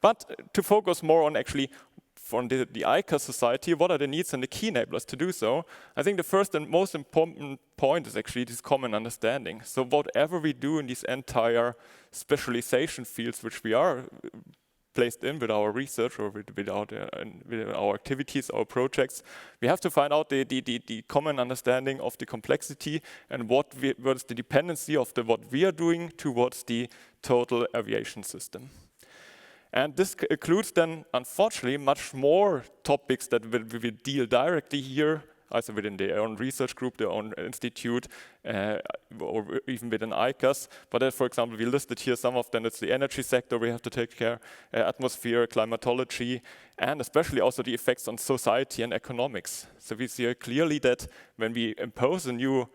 But to focus more on actually from the ICAS society, what are the needs and the key enablers to do so? I think the first and most important point is actually this common understanding. So whatever we do in these entire specialization fields, which we are placed in with our research or with our activities, our projects, we have to find out the common understanding of the complexity and what is the dependency of what we are doing towards the total aviation system. And this includes then, unfortunately, much more topics that we will deal directly here, either within their own research group, their own institute, or even within ICAS. But for example, we listed here some of them. It's the energy sector we have to take care, atmosphere, climatology, and especially also the effects on society and economics. So we see clearly that when we impose a new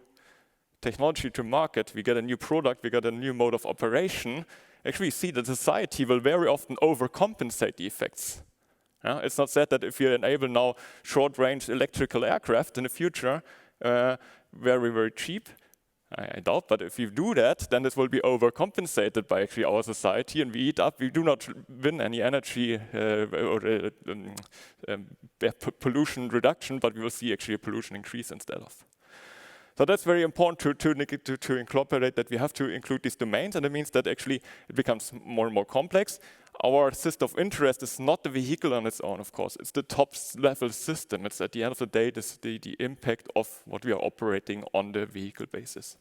technology to market, we get a new product, we get a new mode of operation, actually we see that society will very often overcompensate the effects. It's not said that if you enable now short-range electrical aircraft in the future, very, very cheap, I doubt, but if you do that, then this will be overcompensated by actually our society, and we do not win any energy or pollution reduction, but we will see actually a pollution increase instead of. So that's very important to incorporate that we have to include these domains, and it means that actually it becomes more and more complex. Our system of interest is not the vehicle on its own, of course. It's the top level system. It's at the end of the day, the impact of what we are operating on the vehicle basis.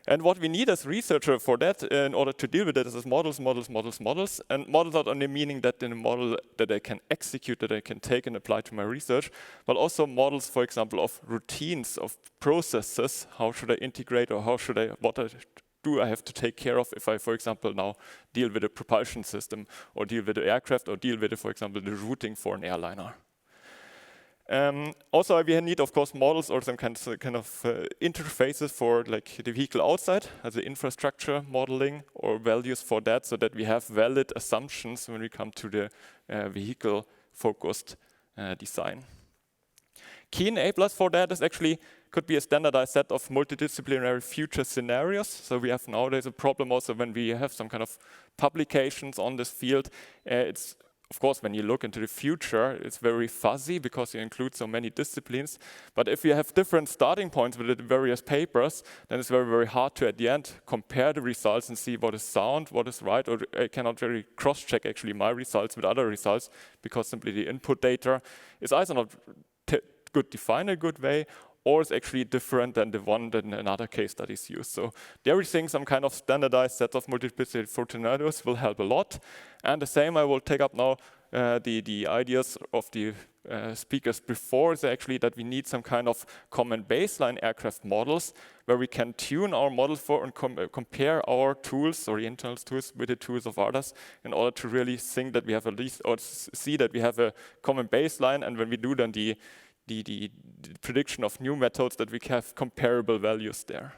And what we need as researcher for that, in order to deal with that, is models. And models not only meaning that in a model that I can execute, that I can take and apply to my research, but also models, for example, of routines, of processes. How should I integrate, or what do I have to take care of if I, for example, now deal with a propulsion system, or deal with the aircraft, or deal with, for example, the routing for an airliner. Also, we need, of course, models or some kind of interfaces for like the vehicle outside, as the infrastructure modeling or values for that, so that we have valid assumptions when we come to the vehicle-focused design. Key enablers for that is actually could be a standardized set of multidisciplinary future scenarios. So we have nowadays a problem also when we have some kind of publications on this field. It's of course, when you look into the future, it's very fuzzy because you include so many disciplines. But if you have different starting points with the various papers, then it's very, very hard to, at the end, compare the results and see what is sound, what is right, or I cannot really cross-check actually my results with other results because simply the input data is either not good defined in a good way, or it's actually different than the one that another case studies use. So everything, some kind of standardized set of multiplicity scenarios will help a lot. And the same I will take up now the ideas of the speakers before is actually that we need some kind of common baseline aircraft models where we can tune our models for and compare our tools or the internal tools with the tools of others in order to really think that we have at least, or see that we have a common baseline, and when we do then the prediction of new methods that we have comparable values there.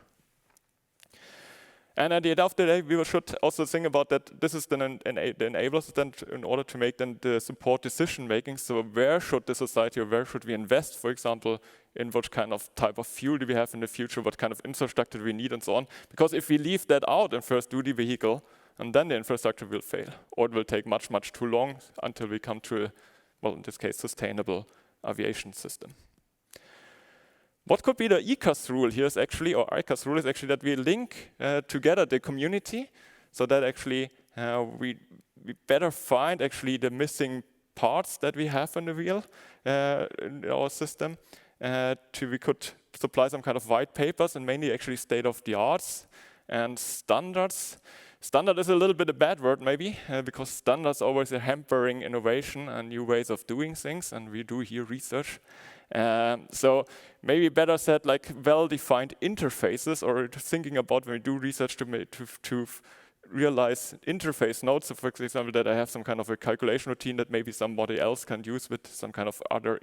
And at the end of the day, we should also think about that this is then the enablers then in order to make then the support decision making. So where should the society or where should we invest, for example, in what kind of type of fuel do we have in the future, what kind of infrastructure do we need and so on. Because if we leave that out and first do the vehicle, and then the infrastructure will fail, or it will take much, much too long until we come to a, well, in this case, sustainable aviation system. What could be the ICAS rule here is actually, or ICAS rule is actually that we link together the community so that actually we better find actually the missing parts that we have in the wheel in our system. We could supply some kind of white papers and mainly actually state-of-the-arts and standards. Standard is a little bit a bad word maybe, because standards always are hampering innovation and new ways of doing things, and we do here research. So maybe better said like well-defined interfaces, or thinking about when we do research to realize interface nodes. So for example, that I have some kind of a calculation routine that maybe somebody else can use with some kind of other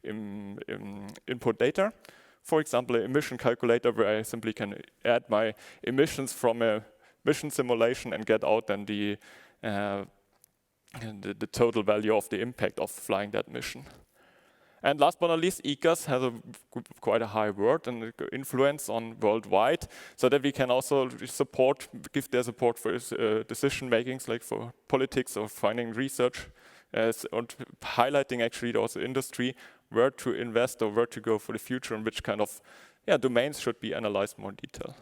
input data. For example, an emission calculator where I simply can add my emissions from a mission simulation and get out then the total value of the impact of flying that mission. And last but not least, ICAS has quite a high word and influence on worldwide, so that we can also give their support for decision makings, like for politics or finding research, and highlighting actually also industry where to invest or where to go for the future and which kind of domains should be analyzed more in detail.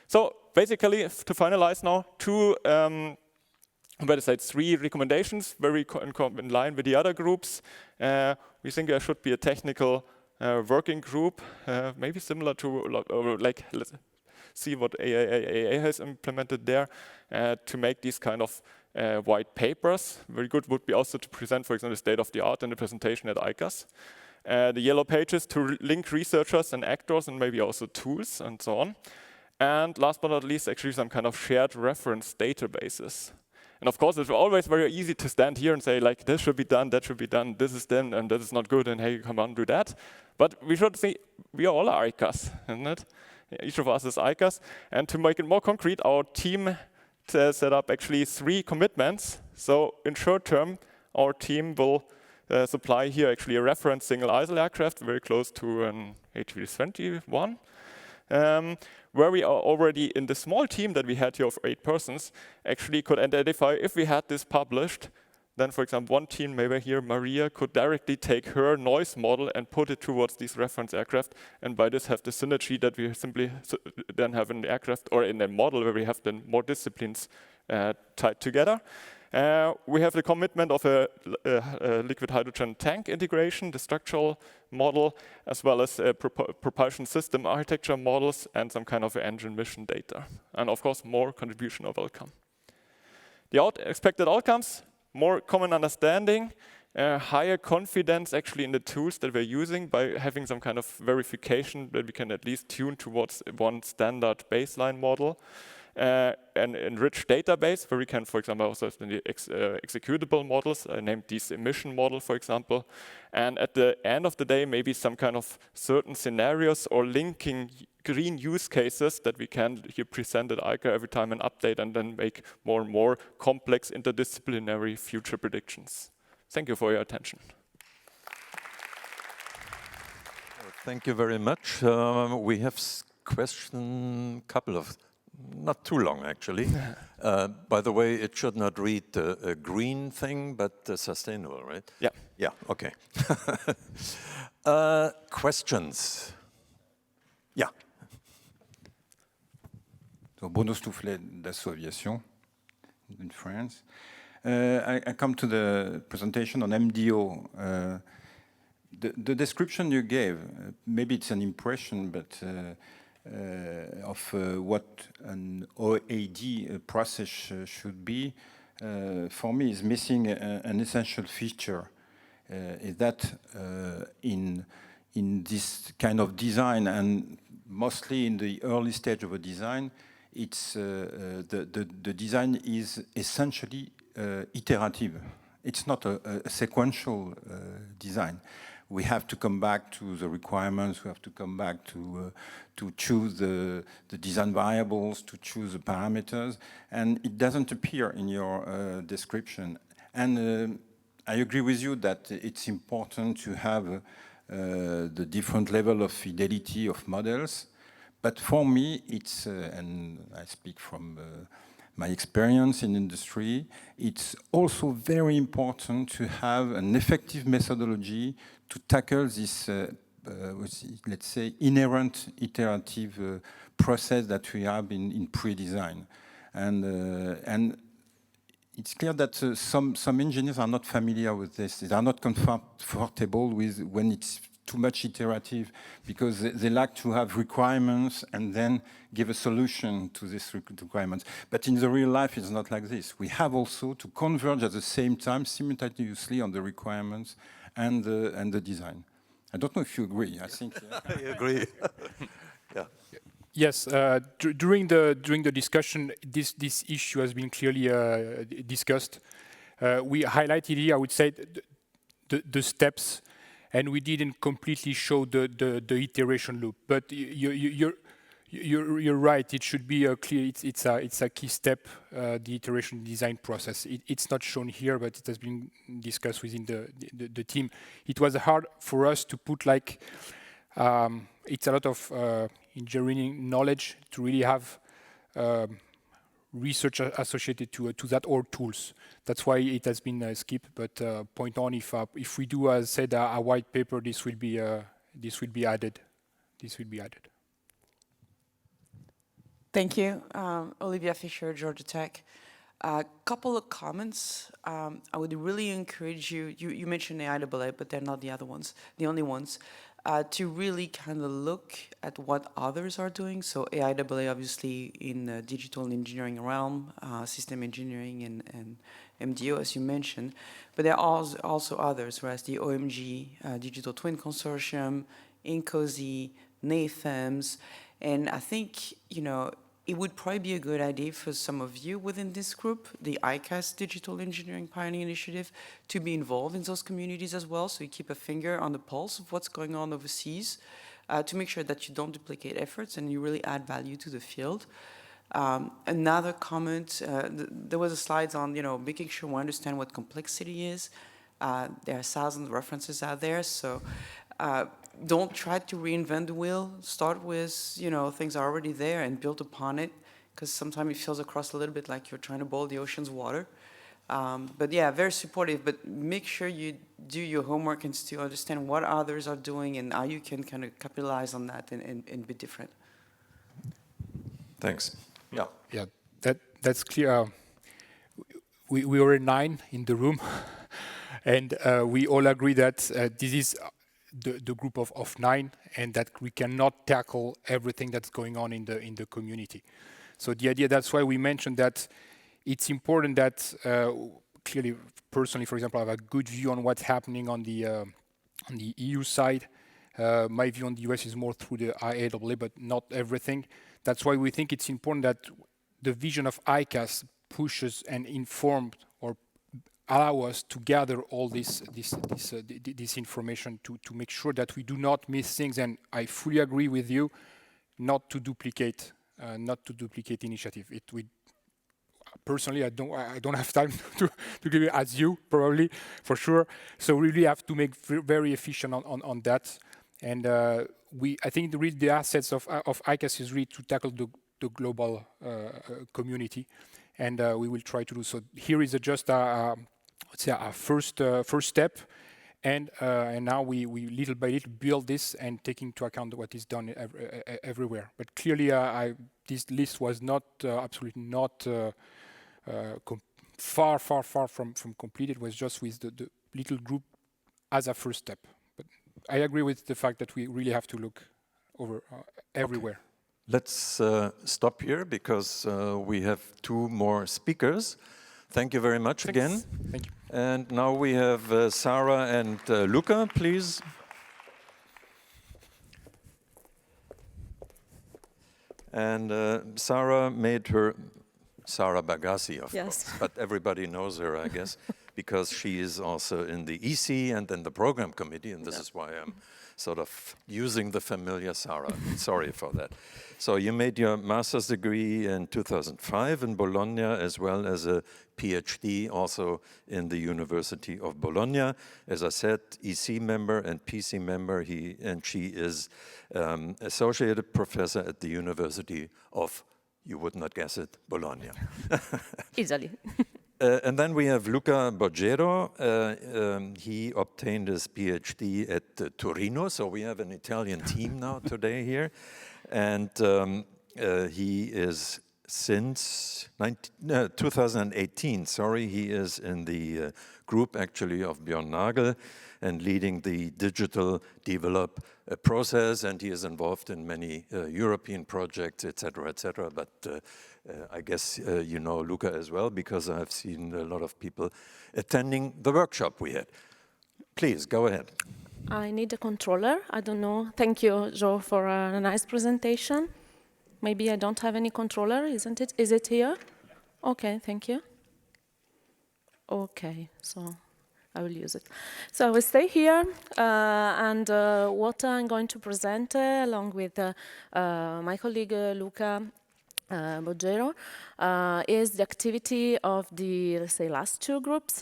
So basically, to finalize now, three recommendations, very in line with the other groups. We think there should be a technical working group, maybe similar to, like, let's see what AAA has implemented there, to make these kind of white papers. Very good would be also to present, for example, the state of the art in the presentation at ICAS. The yellow pages to link researchers and actors and maybe also tools and so on. And last but not least, actually some kind of shared reference databases. And of course, it's always very easy to stand here and say, like, this should be done, that should be done, this is done, and that is not good, and hey, come on, do that. But we should say, we are all ICAS, isn't it? Each of us is ICAS. And to make it more concrete, our team set up actually 3 commitments. So in short term, our team will supply here actually a reference single aisle aircraft, very close to an A321. Where we are already in the small team that we had here of 8 persons, actually could identify if we had this published, then for example, one team, maybe here Maria, could directly take her noise model and put it towards these reference aircraft, and by this have the synergy that we simply then have in the aircraft or in a model where we have then more disciplines tied together. We have the commitment of a liquid hydrogen tank integration, the structural model, as well as propulsion system architecture models and some kind of engine mission data. And of course, more contribution are welcome. The expected outcomes, more common understanding, higher confidence actually in the tools that we're using by having some kind of verification that we can at least tune towards one standard baseline model. An enriched database where we can, for example, also have the executable models, named these emission model, for example. And at the end of the day, maybe some kind of certain scenarios or linking green use cases that we can here present at ICAR every time and update and then make more and more complex interdisciplinary future predictions. Thank you for your attention. Thank you very much. We have couple of not too long, actually. By the way, it should not read a green thing, but sustainable, right? Yeah. Yeah, okay. Questions? Yeah. So, Bruno Stoufflet, Dassault Aviation in France. I come to the presentation on MDO. The description you gave, maybe it's an impression, but of what an OAD process should be, for me is missing an essential feature. Is that in this kind of design, and mostly in the early stage of a design, it's the design is essentially iterative. It's not a sequential design. We have to come back to the requirements. We have to come back to choose the design variables, to choose the parameters, and it doesn't appear in your description. And I agree with you that it's important to have the different level of fidelity of models. But for me, it's, and I speak from my experience in industry, it's also very important to have an effective methodology to tackle this, let's say, inherent iterative process that we have in pre-design. And it's clear that some engineers are not familiar with this. They are not comfortable with when it's too much iterative, because they like to have requirements and then give a solution to these requirements. But in the real life, it's not like this. We have also to converge at the same time, simultaneously, on the requirements and the design. I don't know if you agree. I think I agree. Yeah. Yes, during the discussion, this issue has been clearly discussed. We highlighted here, I would say, the steps, and we didn't completely show the iteration loop. But you're right. It should be clear. It's a key step. The iteration design process. It's not shown here, but it has been discussed within the team. It was hard for us to put like. It's a lot of engineering knowledge to really have research associated to that, or tools. That's why it has been skipped. But point on, if we do, as said, a white paper, this will be added. This will be added. Thank you, Olivia Fischer, Georgia Tech. A couple of comments. I would really encourage you. You mentioned the IAA, but they're not the only ones. To really kind of look at what others are doing. So AIAA, obviously, in the digital engineering realm, system engineering and MDO, as you mentioned. But there are also others, whereas the OMG Digital Twin Consortium, INCOSI, NAFEMS. And I think, it would probably be a good idea for some of you within this group, the ICAS Digital Engineering Pioneer Initiative, to be involved in those communities as well, so you keep a finger on the pulse of what's going on overseas, to make sure that you don't duplicate efforts and you really add value to the field. Another comment, there was a slide on, making sure we understand what complexity is. There are thousands of references out there, so don't try to reinvent the wheel. Start with, things are already there and build upon it, because sometimes it feels across a little bit like you're trying to boil the ocean's water. But yeah, very supportive, but make sure you do your homework and still understand what others are doing and how you can kind of capitalize on that and be different. Thanks. Yeah. Yeah, that's clear. We were 9 in the room, and we all agree that this is the group of 9, and that we cannot tackle everything that's going on in the community. So the idea, that's why we mentioned that it's important that clearly, personally, for example, I have a good view on what's happening on the EU side. My view on the US is more through the IAAA, but not everything. That's why we think it's important that the vision of ICAS pushes and informed or allow us to gather all this information to make sure that we do not miss things. And I fully agree with you, not to duplicate initiative. Personally, I don't have time to give it as you probably, for sure. So we really have to make very efficient on that. And I think the assets of ICAS is really to tackle the global community, and we will try to do so. Here is just a first step, and now we little by little build this and take into account what is done everywhere. But clearly, this list was not absolutely not far from complete. It was just with the little group as a first step. But I agree with the fact that we really have to look over everywhere. Okay. Let's stop here because we have 2 more speakers. Thank you very much again. Thank you. And now we have Sara and Luca, please. And Sara Bagassi, of course, but everybody knows her, I guess, because she is also in the EC and in the program committee, and this is why I'm sort of using the familiar Sara. Sorry for that. So you made your master's degree in 2005 in Bologna, as well as a PhD also in the University of Bologna. As I said, EC member and PC member, she is associated professor at the University of you would not guess it, Bologna. Easily. And then we have Luca Boggero. He obtained his PhD at Torino, so we have an Italian team now today here. And he is since 2018, he is in the group actually of Björn Nagel and leading the digital develop process, and he is involved in many European projects, etc. But I guess you know Luca as well, because I've seen a lot of people attending the workshop we had. Please, go ahead. I need a controller. I don't know. Thank you, Joe, for a nice presentation. Maybe I don't have any controller, isn't it? Is it here? Okay, thank you. Okay, so I will use it. So I will stay here, and what I'm going to present, along with my colleague Luca Boggero, is the activity of the, let's say, last two groups,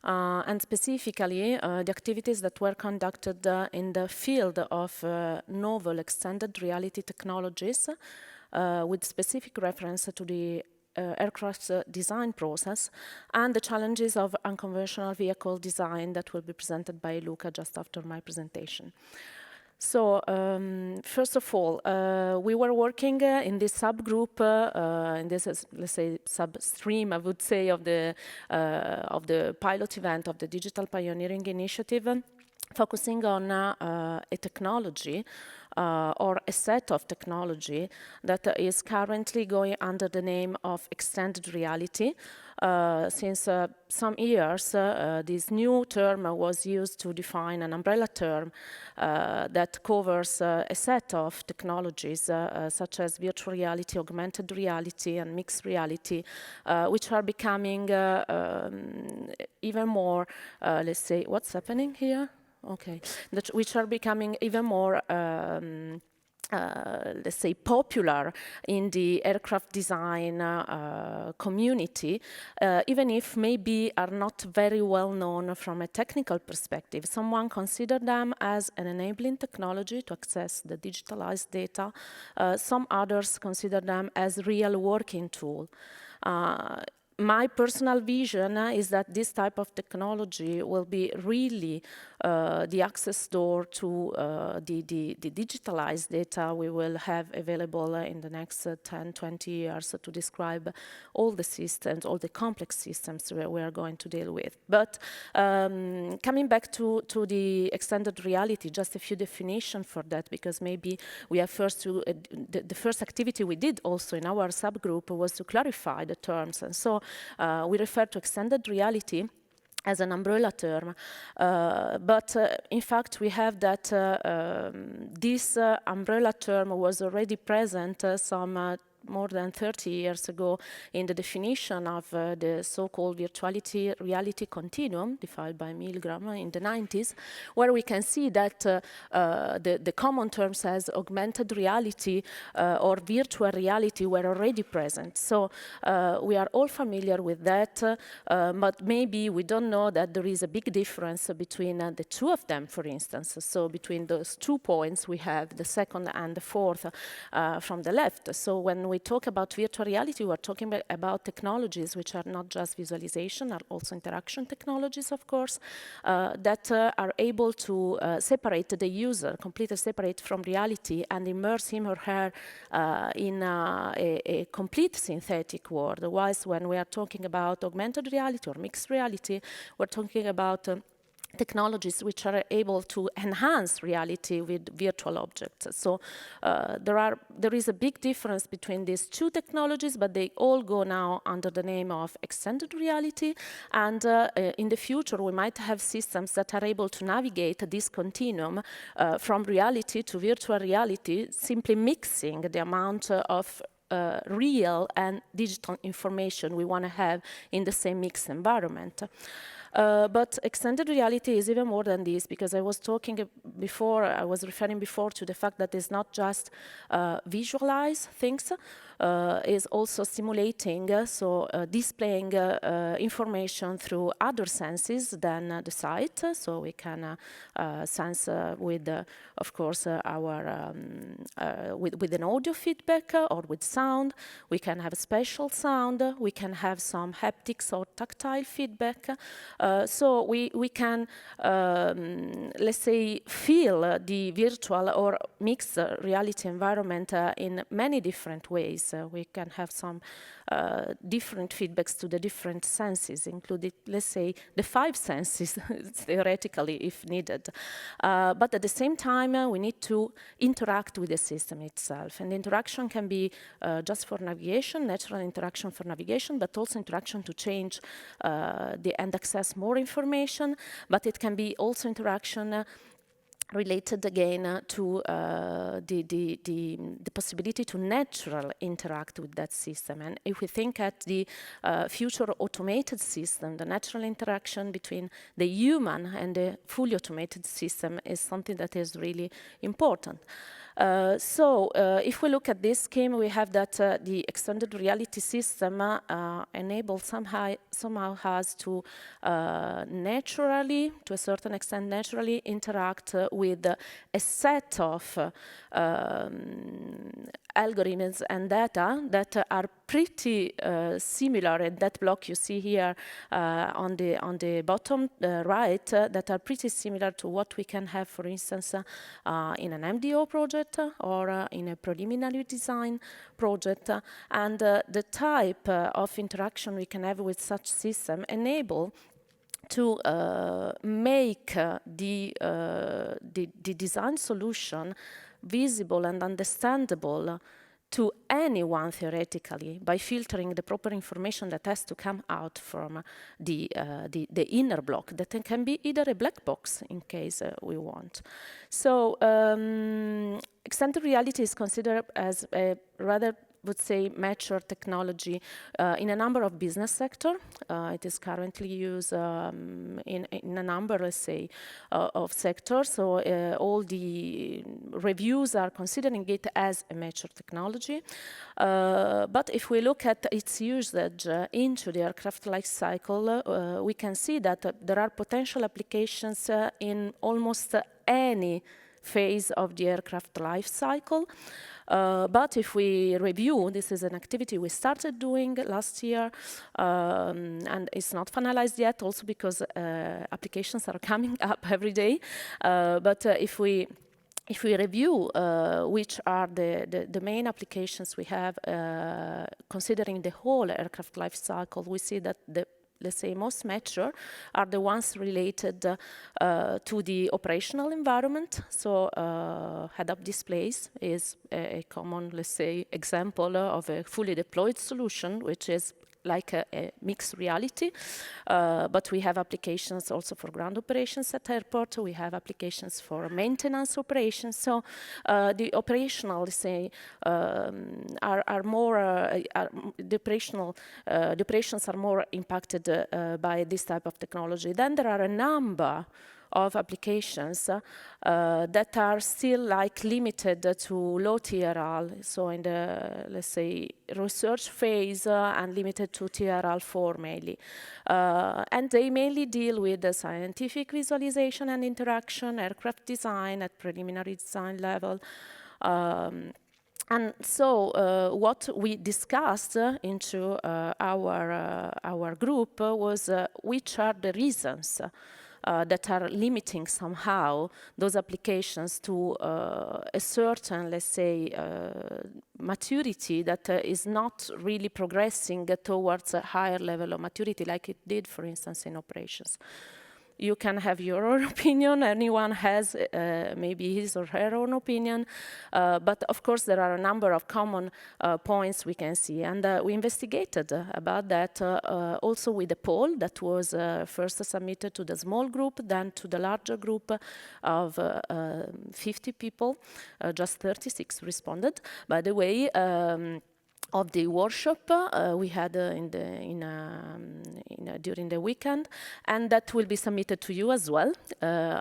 and specifically the activities that were conducted in the field of novel extended reality technologies, with specific reference to the aircraft design process and the challenges of unconventional vehicle design that will be presented by Luca just after my presentation. So, first of all, we were working in this subgroup, in this, let's say, substream, I would say, of the pilot event of the Digital Pioneering Initiative, focusing on a technology or a set of technology that is currently going under the name of extended reality. Since some years, this new term was used to define an umbrella term that covers a set of technologies such as virtual reality, augmented reality, and mixed reality, which are becoming even more, let's say, what's happening here? Okay, which are becoming even more, let's say, popular in the aircraft design community, even if maybe are not very well known from a technical perspective. Someone consider them as an enabling technology to access the digitalized data. Some others consider them as real working tool. My personal vision is that this type of technology will be really the access door to the digitalized data we will have available in the next 10, 20 years to describe all the systems, all the complex systems we are going to deal with. But coming back to the extended reality, just a few definitions for that, because maybe we have first to, the first activity we did also in our subgroup was to clarify the terms. And so we refer to extended reality as an umbrella term, but in fact we have that this umbrella term was already present some more than 30 years ago in the definition of the so-called virtuality reality continuum defined by Milgram in the 90s, where we can see that the common terms as augmented reality or virtual reality were already present. So we are all familiar with that, but maybe we don't know that there is a big difference between the two of them, for instance. So between those 2 points, we have the second and the fourth from the left. So when we talk about virtual reality, we're talking about technologies which are not just visualization, are also interaction technologies, of course, that are able to separate the user, completely separate from reality, and immerse him or her in a complete synthetic world. Whilst when we are talking about augmented reality or mixed reality, we're talking about technologies which are able to enhance reality with virtual objects. So there is a big difference between these two technologies, but they all go now under the name of extended reality. And in the future, we might have systems that are able to navigate this continuum from reality to virtual reality, simply mixing the amount of real and digital information we want to have in the same mixed environment. But extended reality is even more than this, because I was referring before to the fact that it's not just visualize things, is also stimulating, displaying information through other senses than the sight. So we can sense with, of course, with an audio feedback or with sound. We can have spatial sound. We can have some haptics or tactile feedback. So we can, let's say, feel the virtual or mixed reality environment in many different ways. We can have some different feedbacks to the different senses, including, let's say, the 5 senses, theoretically, if needed. But at the same time, we need to interact with the system itself. And the interaction can be just for navigation, natural interaction for navigation, but also interaction to change and access more information. But it can be also interaction related again to the possibility to naturally interact with that system. And if we think at the future automated system, the natural interaction between the human and the fully automated system is something that is really important. If we look at this scheme, we have that the extended reality system enables somehow has to naturally, to a certain extent, naturally interact with a set of algorithms and data that are pretty similar. And that block you see here on the bottom right, that are pretty similar to what we can have, for instance, in an MDO project or in a preliminary design project. And the type of interaction we can have with such system enable to make the design solution visible and understandable to anyone theoretically by filtering the proper information that has to come out from the inner block that can be either a black box in case we want. So extended reality is considered as a rather, would say, mature technology in a number of business sector. It is currently used in a number, let's say, of sectors. So all the reviews are considering it as a mature technology. But if we look at its usage into the aircraft life cycle, we can see that there are potential applications in almost any phase of the aircraft life cycle. But if we review, this is an activity we started doing last year, and it's not finalized yet, also because applications are coming up every day. But if we review which are the main applications we have, considering the whole aircraft life cycle, we see that let's say most mature are the ones related to the operational environment. So head-up displays is a common, let's say, example of a fully deployed solution, which is like a mixed reality. But we have applications also for ground operations at airport. We have applications for maintenance operations. So the operational, let's say, are more, the operations are more impacted by this type of technology. Then there are a number of applications that are still like limited to low TRL, so in the, let's say, research phase and limited to TRL4 mainly. And they mainly deal with the scientific visualization and interaction, aircraft design at preliminary design level. And so what we discussed into our group was which are the reasons that are limiting somehow those applications to a certain, let's say, maturity that is not really progressing towards a higher level of maturity like it did, for instance, in operations. You can have your own opinion. Anyone has maybe his or her own opinion. But of course, there are a number of common points we can see. And we investigated about that also with a poll that was first submitted to the small group, then to the larger group of 50 people. Just 36 responded, by the way. of the workshop we had during the weekend, and that will be submitted to you as well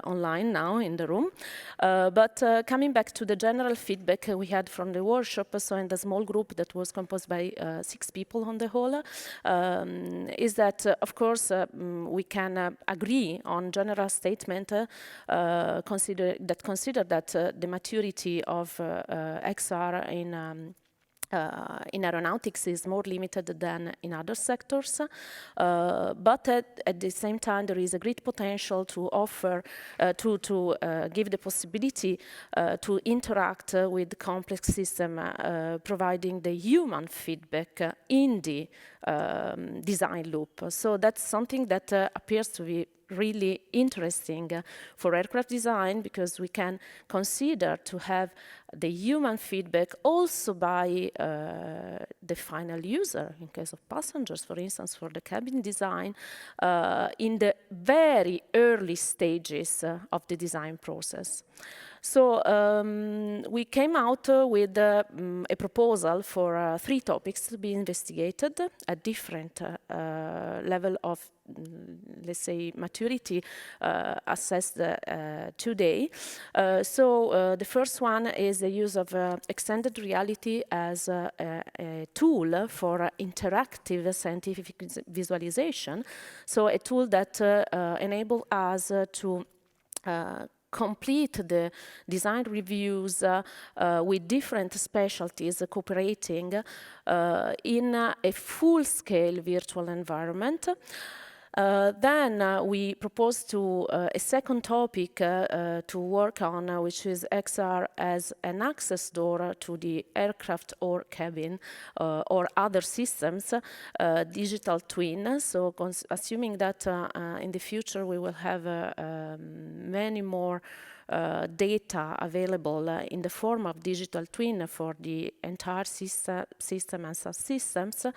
online now in the room. But coming back to the general feedback we had from the workshop, so in the small group that was composed by 6 people on the whole, is that of course we can agree on general statement consider that the maturity of XR in aeronautics is more limited than in other sectors, but at the same time there is a great potential to offer, to give the possibility to interact with complex system, providing the human feedback in the design loop. So that's something that appears to be really interesting for aircraft design, because we can consider to have the human feedback also by the final user, in case of passengers, for instance, for the cabin design, in the very early stages of the design process. So we came out with a proposal for 3 topics to be investigated at different level of, let's say, maturity assessed today. So the first one is the use of extended reality as a tool for interactive scientific visualization. So a tool that enables us to complete the design reviews with different specialties cooperating in a full-scale virtual environment. Then we proposed to a second topic to work on, which is XR as an access door to the aircraft or cabin or other systems, digital twin. So assuming that in the future we will have many more data available in the form of digital twin for the entire system and subsystems,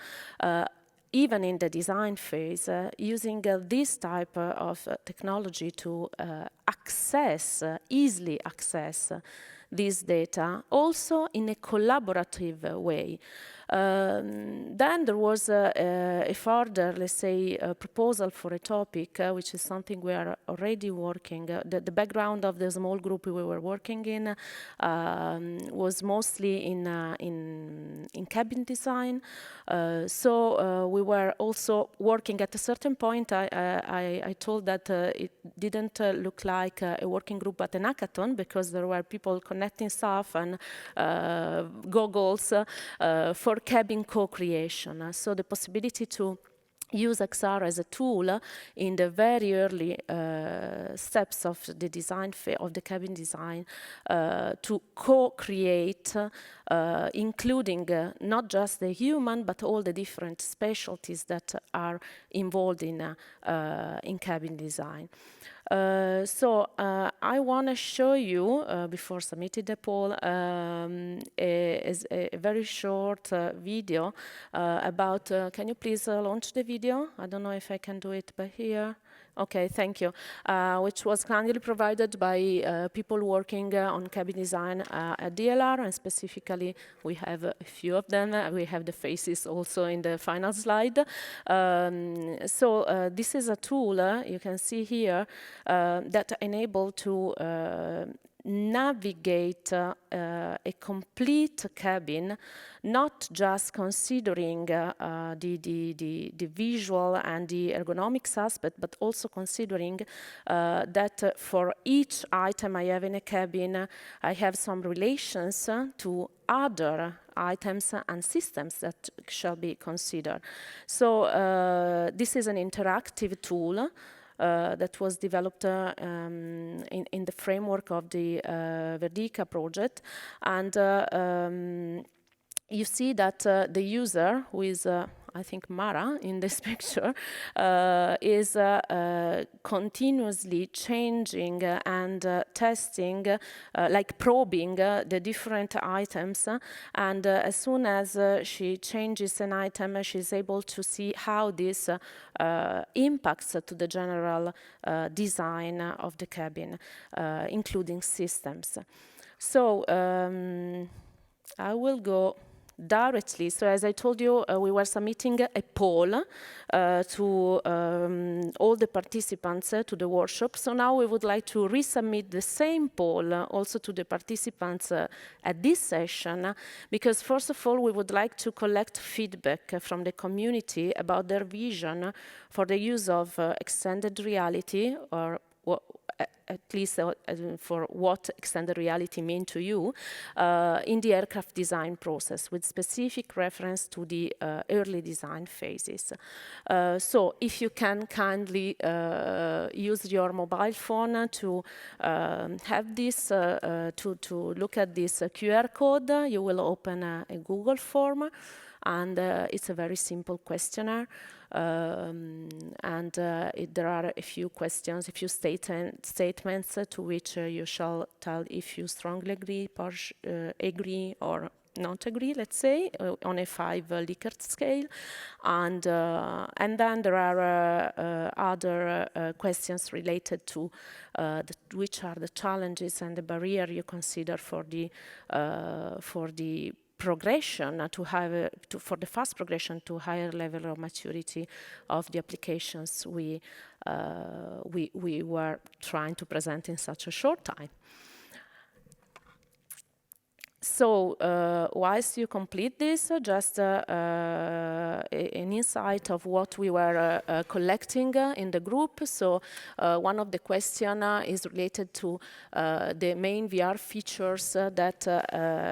even in the design phase, using this type of technology to easily access this data, also in a collaborative way. Then there was a further, let's say, proposal for a topic, which is something we are already working. The background of the small group we were working in was mostly in cabin design. So we were also working at a certain point. I told that it didn't look like a working group but an hackathon, because there were people connecting stuff and goggles for cabin co-creation. So the possibility to use XR as a tool in the very early steps of the design of the cabin design to co-create, including not just the human but all the different specialties that are involved in cabin design. So I want to show you, before submitting the poll, a very short video about, can you please launch the video? I don't know if I can do it by here. Okay, thank you. Which was kindly provided by people working on cabin design at DLR, and specifically we have a few of them. We have the faces also in the final slide. So this is a tool you can see here that enable to navigate a complete cabin, not just considering the visual and the ergonomics aspect, but also considering that for each item I have in a cabin, I have some relations to other items and systems that shall be considered. So this is an interactive tool that was developed in the framework of the Verdica project. And you see that the user, who is, I think, Mara in this picture, is continuously changing and testing, like probing the different items. And as soon as she changes an item, she's able to see how this impacts to the general design of the cabin, including systems. So I will go directly. So as I told you, we were submitting a poll to all the participants to the workshop. So now we would like to resubmit the same poll also to the participants at this session, because first of all, we would like to collect feedback from the community about their vision for the use of extended reality, or at least for what extended reality mean to you in the aircraft design process, with specific reference to the early design phases. So if you can kindly use your mobile phone to have this, to look at this QR code, you will open a Google form, and it's a very simple questionnaire. There are a few questions, a few statements to which you shall tell if you strongly agree or not agree, let's say, on a 5 Likert scale. And then there are other questions related to which are the challenges and the barrier you consider for the progression for the fast progression to higher level of maturity of the applications we were trying to present in such a short time. So whilst you complete this, just an insight of what we were collecting in the group. So one of the questions is related to the main VR features that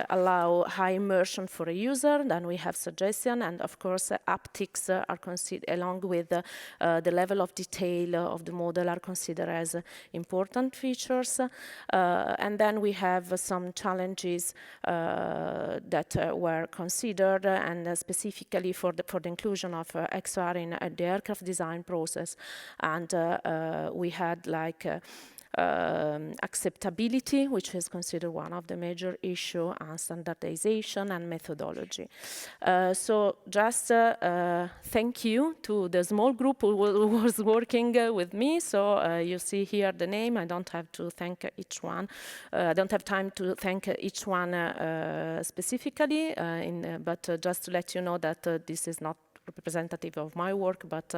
allow high immersion for a user. Then we have suggestion, and of course haptics are considered, along with the level of detail of the model, are considered as important features. And then we have some challenges that were considered, and specifically for the inclusion of XR in the aircraft design process. And we had like acceptability, which is considered one of the major issues, and standardization and methodology. So just thank you to the small group who was working with me. So you see here the name. I don't have to thank each one. I don't have time to thank each one specifically, but just to let you know that this is not representative of my work, but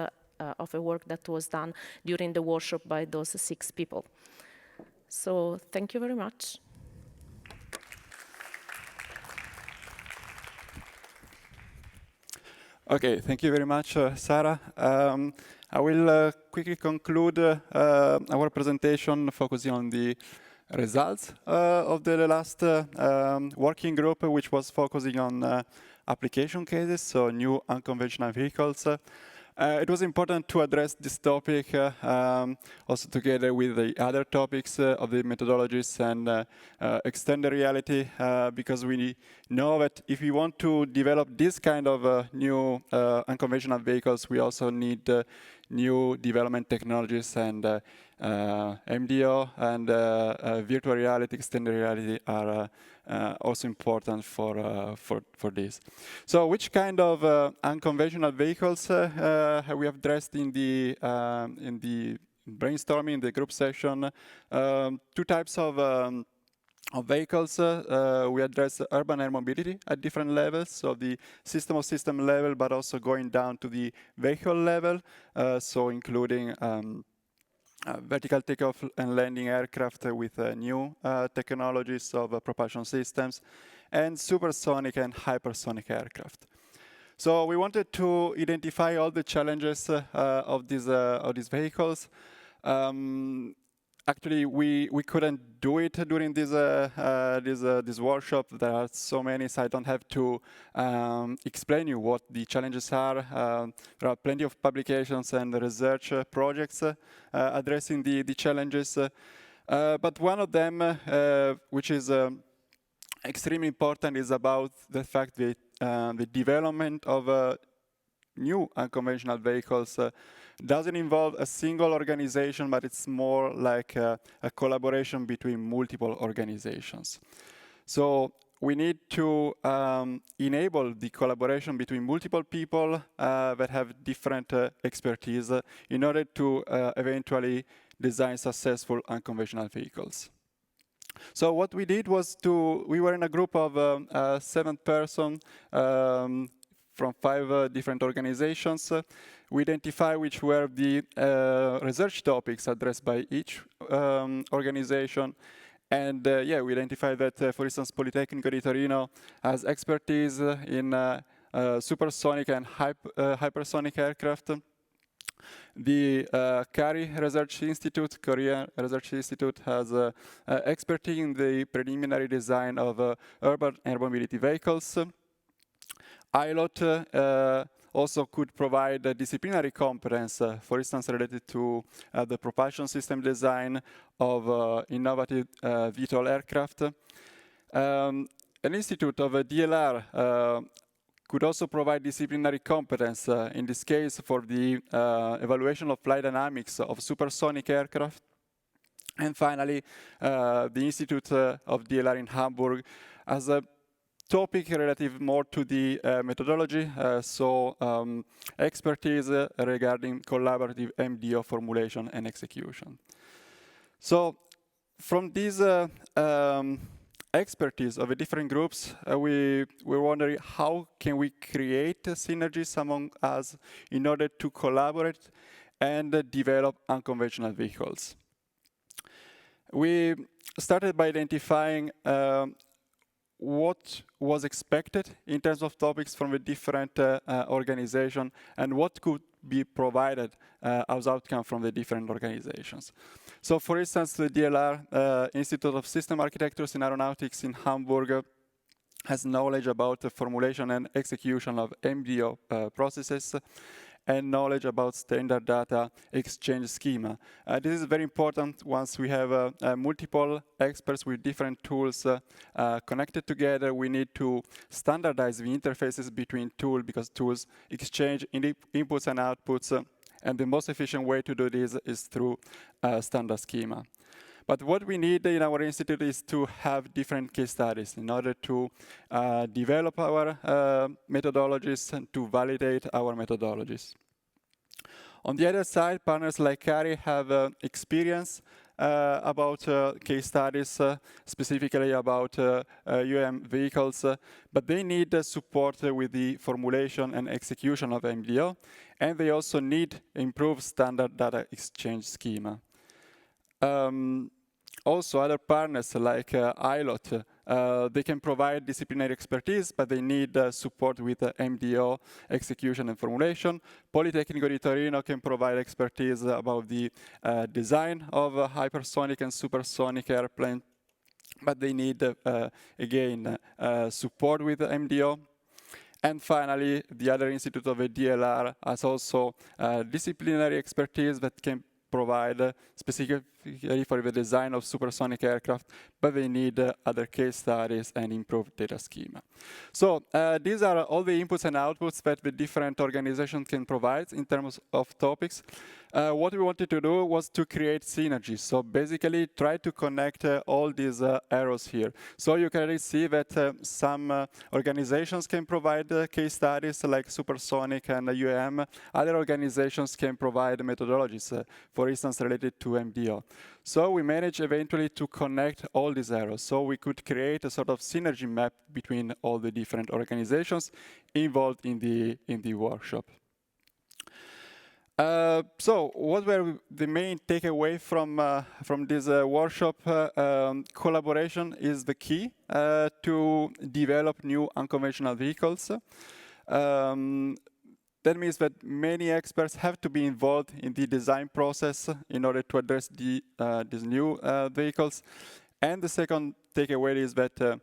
of a work that was done during the workshop by those 6 people. So thank you very much. Okay, thank you very much, Sara. I will quickly conclude our presentation focusing on the results of the last working group, which was focusing on application cases, so new unconventional vehicles. It was important to address this topic also together with the other topics of the methodologies and extended reality, because we know that if we want to develop this kind of new unconventional vehicles, we also need new development technologies, and MDO and virtual reality, extended reality are also important for this. So which kind of unconventional vehicles have we addressed in the brainstorming, in the group session? 2 types of vehicles. We address urban air mobility at different levels, so the system of system level, but also going down to the vehicle level, so including vertical takeoff and landing aircraft with new technologies of propulsion systems, and supersonic and hypersonic aircraft. So we wanted to identify all the challenges of these vehicles. Actually, we couldn't do it during this workshop. There are so many, so I don't have to explain you what the challenges are. There are plenty of publications and research projects addressing the challenges. But one of them, which is extremely important, is about the fact that the development of new unconventional vehicles doesn't involve a single organization, but it's more like a collaboration between multiple organizations. So we need to enable the collaboration between multiple people that have different expertise in order to eventually design successful unconventional vehicles. So what we did was we were in a group of 7 persons from 5 different organizations. We identified which were the research topics addressed by each organization. And yeah, we identified that, for instance, Politecnico di Torino has expertise in supersonic and hypersonic aircraft. The CARI Research Institute, Korea Research Institute, has expertise in the preliminary design of urban air mobility vehicles. ILOT also could provide disciplinary competence, for instance, related to the propulsion system design of innovative VTOL aircraft. An institute of DLR could also provide disciplinary competence, in this case for the evaluation of flight dynamics of supersonic aircraft. And finally, the Institute of DLR in Hamburg has a topic relative more to the methodology, so expertise regarding collaborative MDO formulation and execution. So from these expertise of the different groups, we're wondering how can we create synergies among us in order to collaborate and develop unconventional vehicles. We started by identifying what was expected in terms of topics from the different organizations and what could be provided as outcome from the different organizations. So for instance, the DLR Institute of System Architectures in Aeronautics in Hamburg has knowledge about the formulation and execution of MDO processes and knowledge about standard data exchange schema. This is very important once we have multiple experts with different tools connected together. We need to standardize the interfaces between tools because tools exchange inputs and outputs. And the most efficient way to do this is through standard schema. But what we need in our institute is to have different case studies in order to develop our methodologies and to validate our methodologies. On the other side, partners like CARI have experience about case studies, specifically about UAM vehicles, but they need support with the formulation and execution of MDO, and they also need improved standard data exchange schema. Also, other partners like ILOT, they can provide disciplinary expertise, but they need support with MDO execution and formulation. Politecnico di Torino can provide expertise about the design of a hypersonic and supersonic airplane, but they need, again, support with MDO. And finally, the other institute of a DLR has also disciplinary expertise that can provide specifically for the design of supersonic aircraft, but they need other case studies and improved data schema. So these are all the inputs and outputs that the different organizations can provide in terms of topics. What we wanted to do was to create synergies. So basically try to connect all these arrows here. So you can really see that some organizations can provide case studies like supersonic and UAM. Other organizations can provide methodologies, for instance, related to MDO. So we managed eventually to connect all these arrows. So we could create a sort of synergy map between all the different organizations involved in the workshop. So what were the main takeaway from this workshop? Collaboration is the key to develop new unconventional vehicles. That means that many experts have to be involved in the design process in order to address these new vehicles. And the second takeaway is that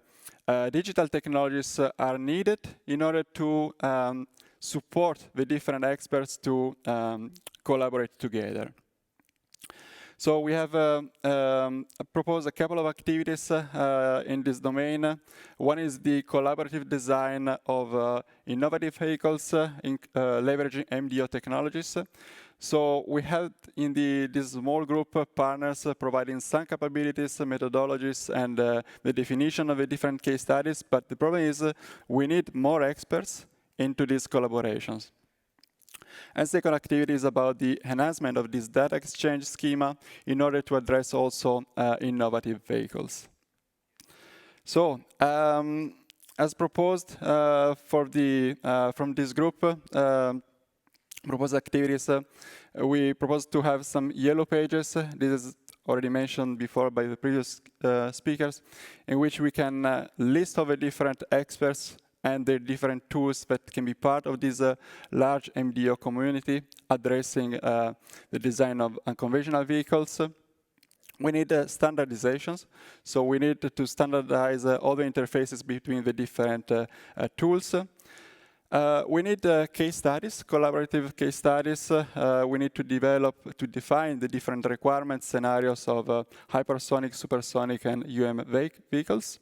digital technologies are needed in order to support the different experts to collaborate together. So we have proposed a couple of activities in this domain. One is the collaborative design of innovative vehicles leveraging MDO technologies. So we have in this small group partners providing some capabilities, methodologies, and the definition of the different case studies. But the problem is we need more experts into these collaborations. And second activity is about the enhancement of this data exchange schema in order to address also innovative vehicles. So, as proposed from this group, proposed activities, we propose to have some yellow pages. This is already mentioned before by the previous speakers, in which we can list of the different experts and the different tools that can be part of this large MDO community addressing the design of unconventional vehicles. We need standardizations, so we need to standardize all the interfaces between the different tools. We need case studies, collaborative case studies. We need to define the different requirement scenarios of hypersonic, supersonic, and vehicles.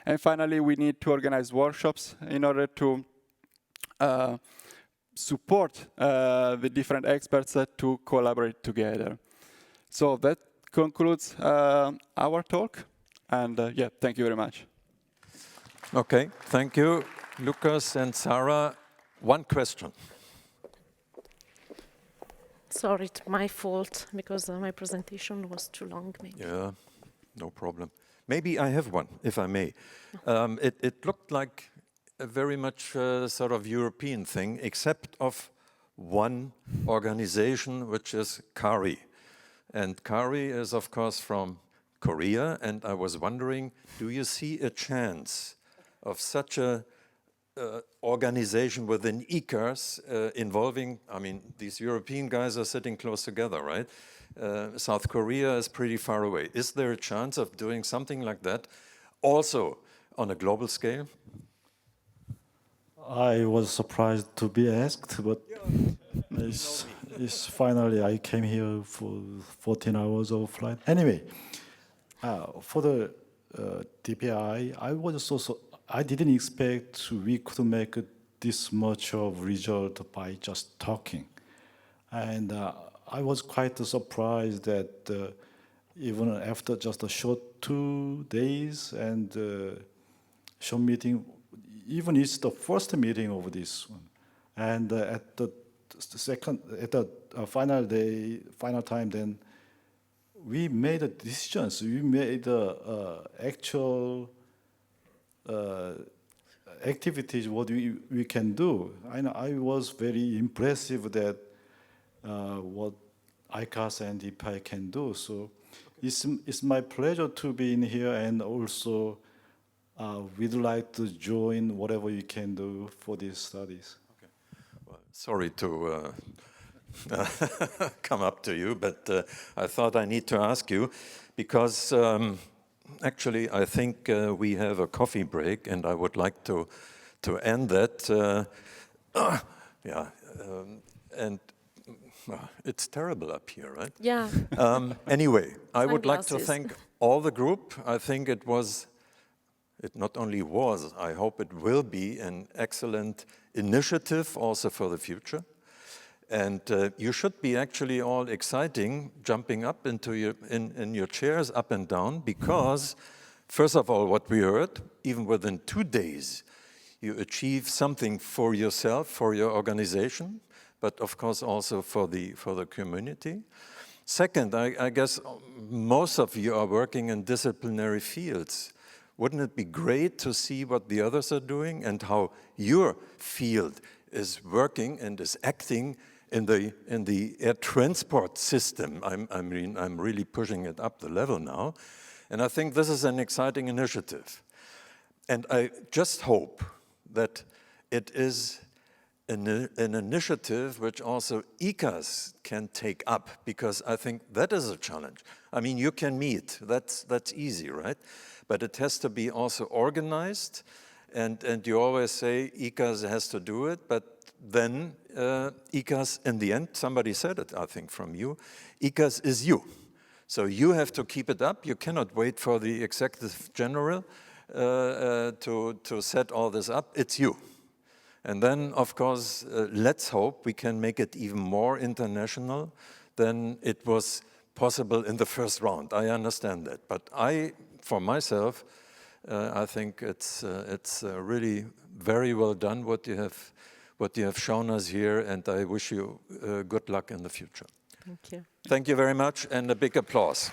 And finally, we need to organize workshops in order to support the different experts to collaborate together. So that concludes our talk. And yeah, thank you very much. Okay, thank you, Lucas and Sara. One question. Sorry, it's my fault, because my presentation was too long, maybe. Yeah, no problem. Maybe I have one, if I may. It looked like a very much sort of European thing, except of one organization, which is CARI. And CARI is, of course, from Korea, and I was wondering, do you see a chance of such a organization within ICAS involving, I mean, these European guys are sitting close together, right? South Korea is pretty far away. Is there a chance of doing something like that also on a global scale? I was surprised to be asked, but it's finally I came here for 14 hours of flight. Anyway, for the DPI, I didn't expect we could make this much of result by just talking, and I was quite surprised that even after just a short 2 days and short meeting, even it's the first meeting of this one, and at the final time, then we made a decisions. We made actual activities what we can do. I was very impressive that what ICAS and IPI can do. So it's my pleasure to be in here, and also we'd like to join whatever you can do for these studies. Okay. Well, sorry to come up to you, but I thought I need to ask you, because actually I think we have a coffee break, and I would like to end that. And it's terrible up here, right? Yeah. Anyway, I would like to thank all the group. I think it not only was, I hope it will be an excellent initiative also for the future. And you should be actually all exciting, jumping up into in your chairs up and down, because first of all, what we heard, even within 2 days, you achieve something for yourself, for your organization, but of course also for the community. Second, I guess most of you are working in disciplinary fields. Wouldn't it be great to see what the others are doing and how your field is working and is acting in the air transport system? I'm really pushing it up the level now. And I think this is an exciting initiative. And I just hope that it is an initiative which also ICAS can take up, because I think that is a challenge. I mean, you can meet, that's easy, right? But it has to be also organized, and you always say ICAS has to do it, but then ICAS, in the end, somebody said it, I think, from you, ICAS is you. So you have to keep it up. You cannot wait for the executive general to set all this up. It's you. And then, of course, let's hope we can make it even more international than it was possible in the first round. I understand that. But for myself, I think it's really very well done what you have shown us here, and I wish you good luck in the future. Thank you. Thank you very much, and a big applause.